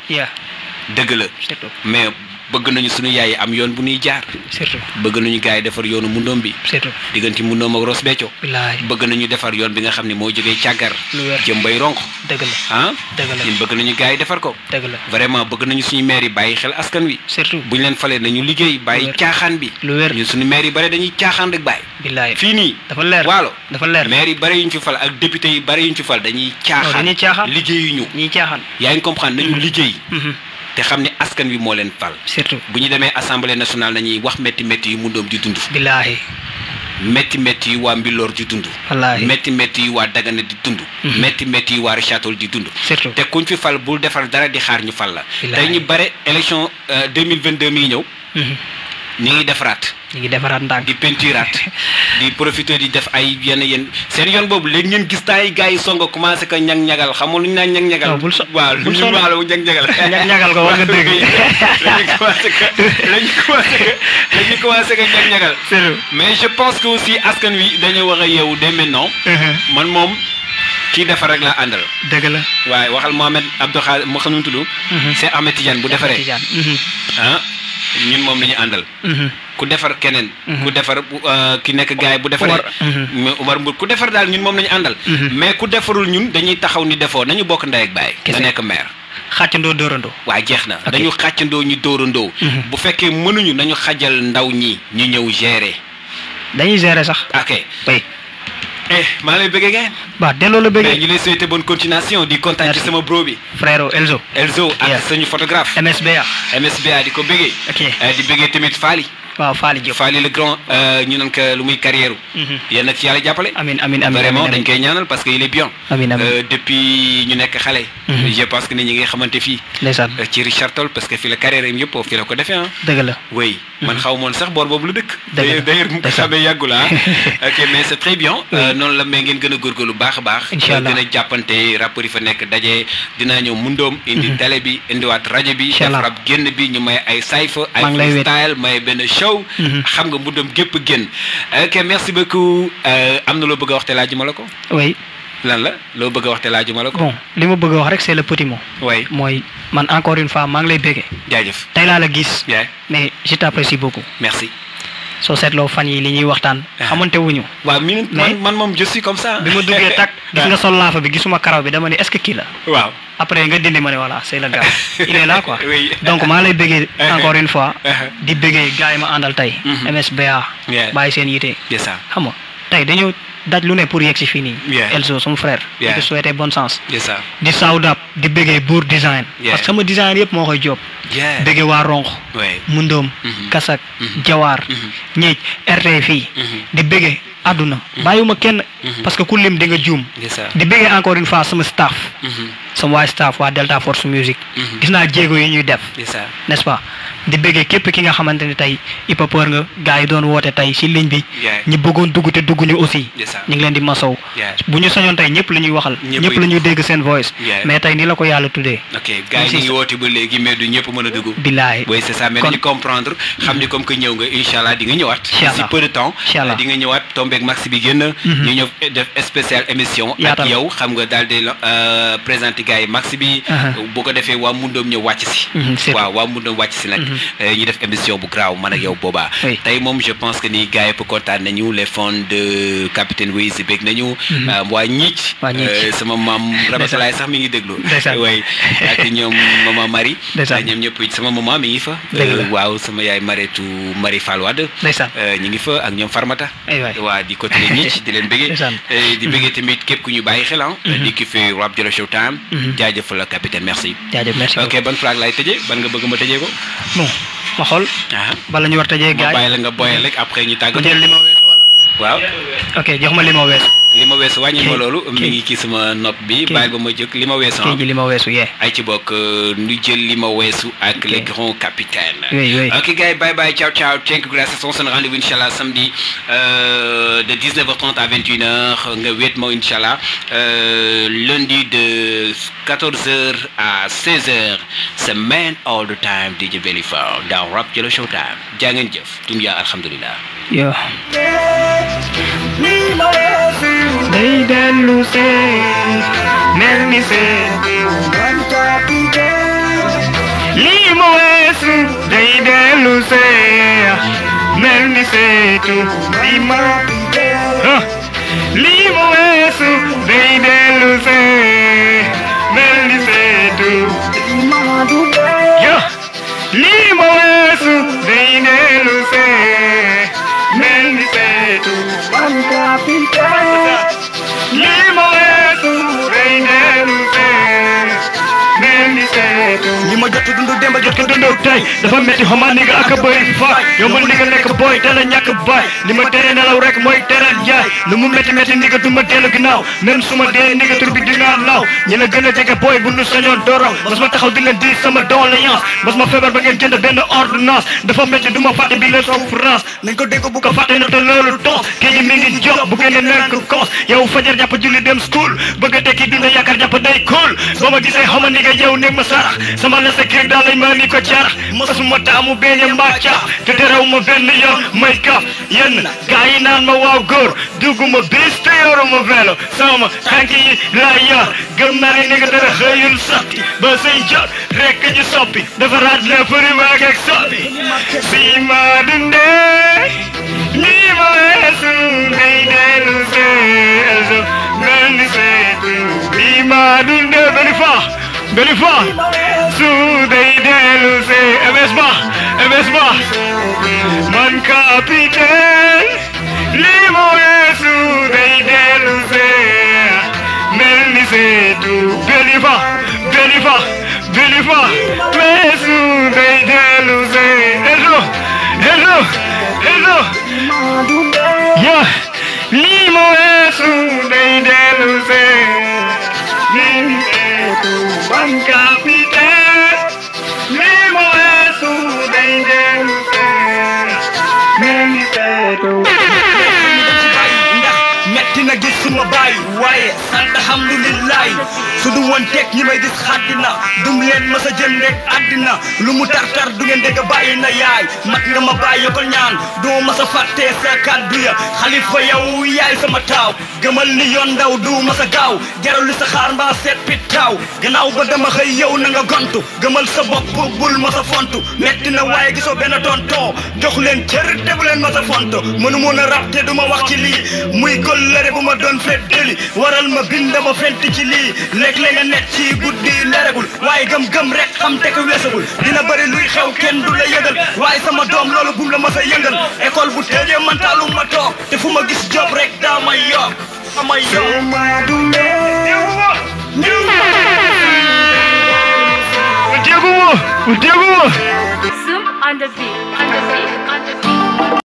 dëgg la mais bëgg nañu suñu yaay am yoon bu ñuy jaar surtout bëgg nañu gaay defar yoonu Mundoom bi surtout diggante Mundoom ak Ross Béthio bilaay bëgg nañu defar yoon bi nga xam ne moo jógee càggar jëm Bay Ronk dëgg la ah dëgg la ñun bëgg nañu gaay defar ko dëgg la vraiment bëgg nañu suñu maire yi bàyyi xel askan wi surtout buñ leen falee nañu liggéey bàyyi caaxaan bi lu wér ñun suñu maire yi bare dañuy caaxaan rek bàyyi bilaay fii nii dafa leer waalo dafa leer maire yi bare yuñ fi fal ak député yi bare yuñ fi fal dañuy caaxaan liggéeyuñu ñuy caaxaan yaa ngi comprendre nañu liggéey te xam ne askan wi moo leen fal surtout bu ñu demee assemblée nationale nañuy wax métti métti yi Mundoom di dund billaahi métti métti yi waa Mbilor di dund wallaahi métti métti yi waa Dagana di dund métti métti yi waa Richard-Toll di dund surtout te kuñ fi fal bul defar dara di xaar ñu fal la tey ñu bare élection 2022 mi ñëw ñi ngi defaraat ndànk di peinturaat di profité di def ay yenn seen yoon boobu léegi ngeen gis taay gars yi songo commencé ko ñag-ñagal xam nga lu ñu naan ñag-ñagal waaw lu ñu waalo ñag-ñagal ñag-ñagal ko war nga dégg lañu commencé ko ñag-ñagal mais je pense que aussi askan wi dañu war a yeewu dès maintenant man moom kii defar rek laa àndal dëgg la waaye waxal Mohamed Abdou Khadre moo xam nu mu tudd c'est Ahmed Tidiane bu defaree ah ñun moom lañu àndal ku defar keneen ku defar ki nekk gaay bu defaree Umar Mbour ku defar daal ñun moom lañu àndal mais ku defarul ñun dañuy taxaw ni defoo nañu bokk ndey ak baay nga nekk maire xàccandoo dóorandoo waaye jeex na dañu xàccandoo ñu dóorandoo bu fekkee mënuñu nañu xajal ndaw ñi ñu ñëw gérer dañuy gérer sax ok maa lay bëggee ngeen ba delloo la bëggee ñu lay souhaiter bonne continuation di kontaan ci sama bro bi frère Elzo ak suñu photographe MSBA di ko bëggee di bëggee tamit Fally waaw Fally Diop Fally le grand ñu naan ko lu muy carrière yéen nag ci yàlla jàppale amiin vraiment dañ koy ñaanal parce que il est bien depuis ñu nekk xale je pense que ni ñi ngi xamante fii ndeysaan ci Richard-Toll parce que fii la carrière am yëpp fii la ko defee dëgg la oui man xaw moon sax boor boobu la dëkk d'ailleurs mu ko xamee yàggul ok mais c'est très bien noonu la mais ngeen gën a góorgóorlu baax a baax gën a jàppante rapport yi fa nekk daje dinaa ñëw Mundoom indi télé bi indiwaat rajo bi def rap génn bi ñu may ay sayfa ay freestyle may benn show xam nga Mundoom gépp génn ok merci beaucoup am na loo bëgg a wax te laajuma la ko oui lan la loo bëgg a wax te laajuma la ko bon li ma bëgg a wax rek c'est le petit mot oui mooy man encore une fois maa ngi lay béggee jaajëf tey laa la gis mais je t'apprécie beaucoup merci soo seetloo fan yi li ñuy waxtaan xamante wuñu waaw man moom je suis comme ça bi ma duggee tak gis nga sol laafa bi gisuma karaw bi dama ne est-ce que kii la waaw après nga dindi ma ne voilà c'est le gars il est là quoi donc maa lay bëggee encore une fois di bëggee gars yi ma àndal tey MSBA bàyyi seen yite xam nga tey dañoo daj lu ne pour yegg si fii nii Elzo son frère di ko souhaiter bonne chance di sawdap di bëggee Bour design parce que sama design yëpp moo koy job bëggee waa Ronk Mundoom Kasak Jawaar ñeej RT fii di bëggee àdduna bàyyiwuma kenn parce que ku lim di nga juum di bëggee encore une fois sama staff sama waay staff waa Delta Force Music gis naa jéego yi ñuy def n'est-ce pas di bëggee képp ki nga xamante ni tey hip-hopeur nga gars yi doon woote tey si ligne bi ñi bëggoon dugg te dugg ñu aussi ñu ngi leen di masaw bu ñu sañoon tey ñëpp la ñuy waxal ñëpp la ñuy dégg seen voice mais tey ni la ko yàlla tuddee ok gars yi ñu ngi woote ba léegi mais du ñëpp mën a dugg bilaay oui c'est ça mais nañu comprendre xam ni comme que ñëw nga inchallah di nga ñëwaat si peu de temps di nga ñëwaat tombeeg max bi génn ñu ñëw def spécial émission ak yow xam nga daal di présenter gars yi max bi bu ko defee waa Mundoom ñëw wàcc si waaw waa Mundoom wàcc si nag ñu def émission bu graaw man ak yow boobaa tey moom je pense que ni gars yi kontaan nañu les fans de Capitaine Wiz bég nañu waa ñiic sama maam Ramatulaay sax mi ngi déglu way ak ñoom maman Marie ñoom ñëpp sama maman mi ngi fa waaw sama yaay Mareetu Marie Fall Wade ñi ngi fa ak ñoom Farmata waa di côté ñiic di leen bégee di bégee tamit képp ku ñu bàyyi xel di ki fi Rap Jolof Showtime jaajëf la capitaine merci ok ban flag lay tëjee ban nga bëgg ma tëjee ko ma xool bala ñu war tëjee gaay bàyyi la nga boyal rek après ñu tàgg jël li ma weesu wala waaw ok jox ma li ma weesu wàññi ma loolu mi ngi kii sama nopp bi bàyyi ba ma jóg li ma weesu li ma weesu ay ci bokk nu jël li ma weesu ak les grands capitaines ok gars yi bye bye ciao ciao thank you grâce on se rendez-vous inchallah samedi de 19h30 à 21h nga wéet ma inchallah lundi de 14h à 16h c'est man all the time DJ Belifar dans Rap Jolof Showtime jaa ngeen jëf dunya alhamdulillah yo day dellu see mel ni see lii ma wees weesu day dellu see mel ni seetu lii ma weesu day dellu see mel ni seetu lii ma weesu day dellu see mel ni seetu lii ma weesu day dellu see mel ni seetu li ma jot dund démb jot ko dund tey dafa metti xama ni nga ak a bëri faay yow man ni nga nekk booy te la ñàkk baay li ma tere nelaw rek mooy teral jaay lu mu metti metti ni nga du ma dellu ginnaaw même su ma dee ni nga tur bi dinaa laaw ñi la gën a jege booy bu nu sañoon dooraw mas ma taxaw di leen di sama doléance mas ma feebar ba ngeen jënd benn ordonnance dafa metti du ma fàtte bi leen souffrance nañ ko dégg bu ko fàtte na te loolu toos kii ji mi ngi jox bu ngeen nekk koos yow fajar jàpp julli dem school bëgg a tekki dina yaakaar jàpp day cool boo ma gisee xama ni nga yow nekk ma sarax sama la sa kër daal lay ma ni ko carax masuma taamu beñe mbaa caaf te terew ma benn yoon may kaaf yenn gaa yi naan ma waaw góor dugguma bis te yoruma vélo sama tànk yi laa yor gëm naa ne nga dara xëyul sotti ba say jot rek ñu soppi dafa raaj la fëri waag ak soppi si ma dundee lii ma weesu day dellu seesu mel ni seetu lii ma dundee benn fa su day dellu see MS Ba man capitaine lii ma weesu day dellu see mel ni seetu benn fa weesu day dellu see hello yeah lii ma weesu day dellu see mel ni seetu man capitaine lii ma weesu day dellu see mel ni seetu metti na gis suma baay waaye sant alhamdulillahi su du woon teg ñi may gis xaddina dum leen ma sa jël rek àddina lu mu tar du ngeen dégg bàyyi na yaay mat nga ma bàyyi ko ñaan du ma sa fàttee sa kàddu ya xalifa yow yaay sama taaw gëmal ni yoon ndaw du ma sa gaaw jaral li sa xaar mbaa seet pit taaw gannaaw ba dama xëy yow na nga gontu gëmal sa bopp bul ma sa fontu metti na waaye gisoo benn tonton jox leen cër te bu leen ma sa fonto mënu mun a rab te du ma wax ci lii muy lere bu ma doon feddali waral ma bind ma fent ci lii léeg-léeg nga nekk ci guddi leregul waaye gëm rek xam te ko weesagul dina bëri luy xew kenn du la yëgal waaye sama doom loolu bum la ma sa yëngal école bu tëjee man taalu ma toog te fu ma gis job rek daa may yokk Zoom on the beat.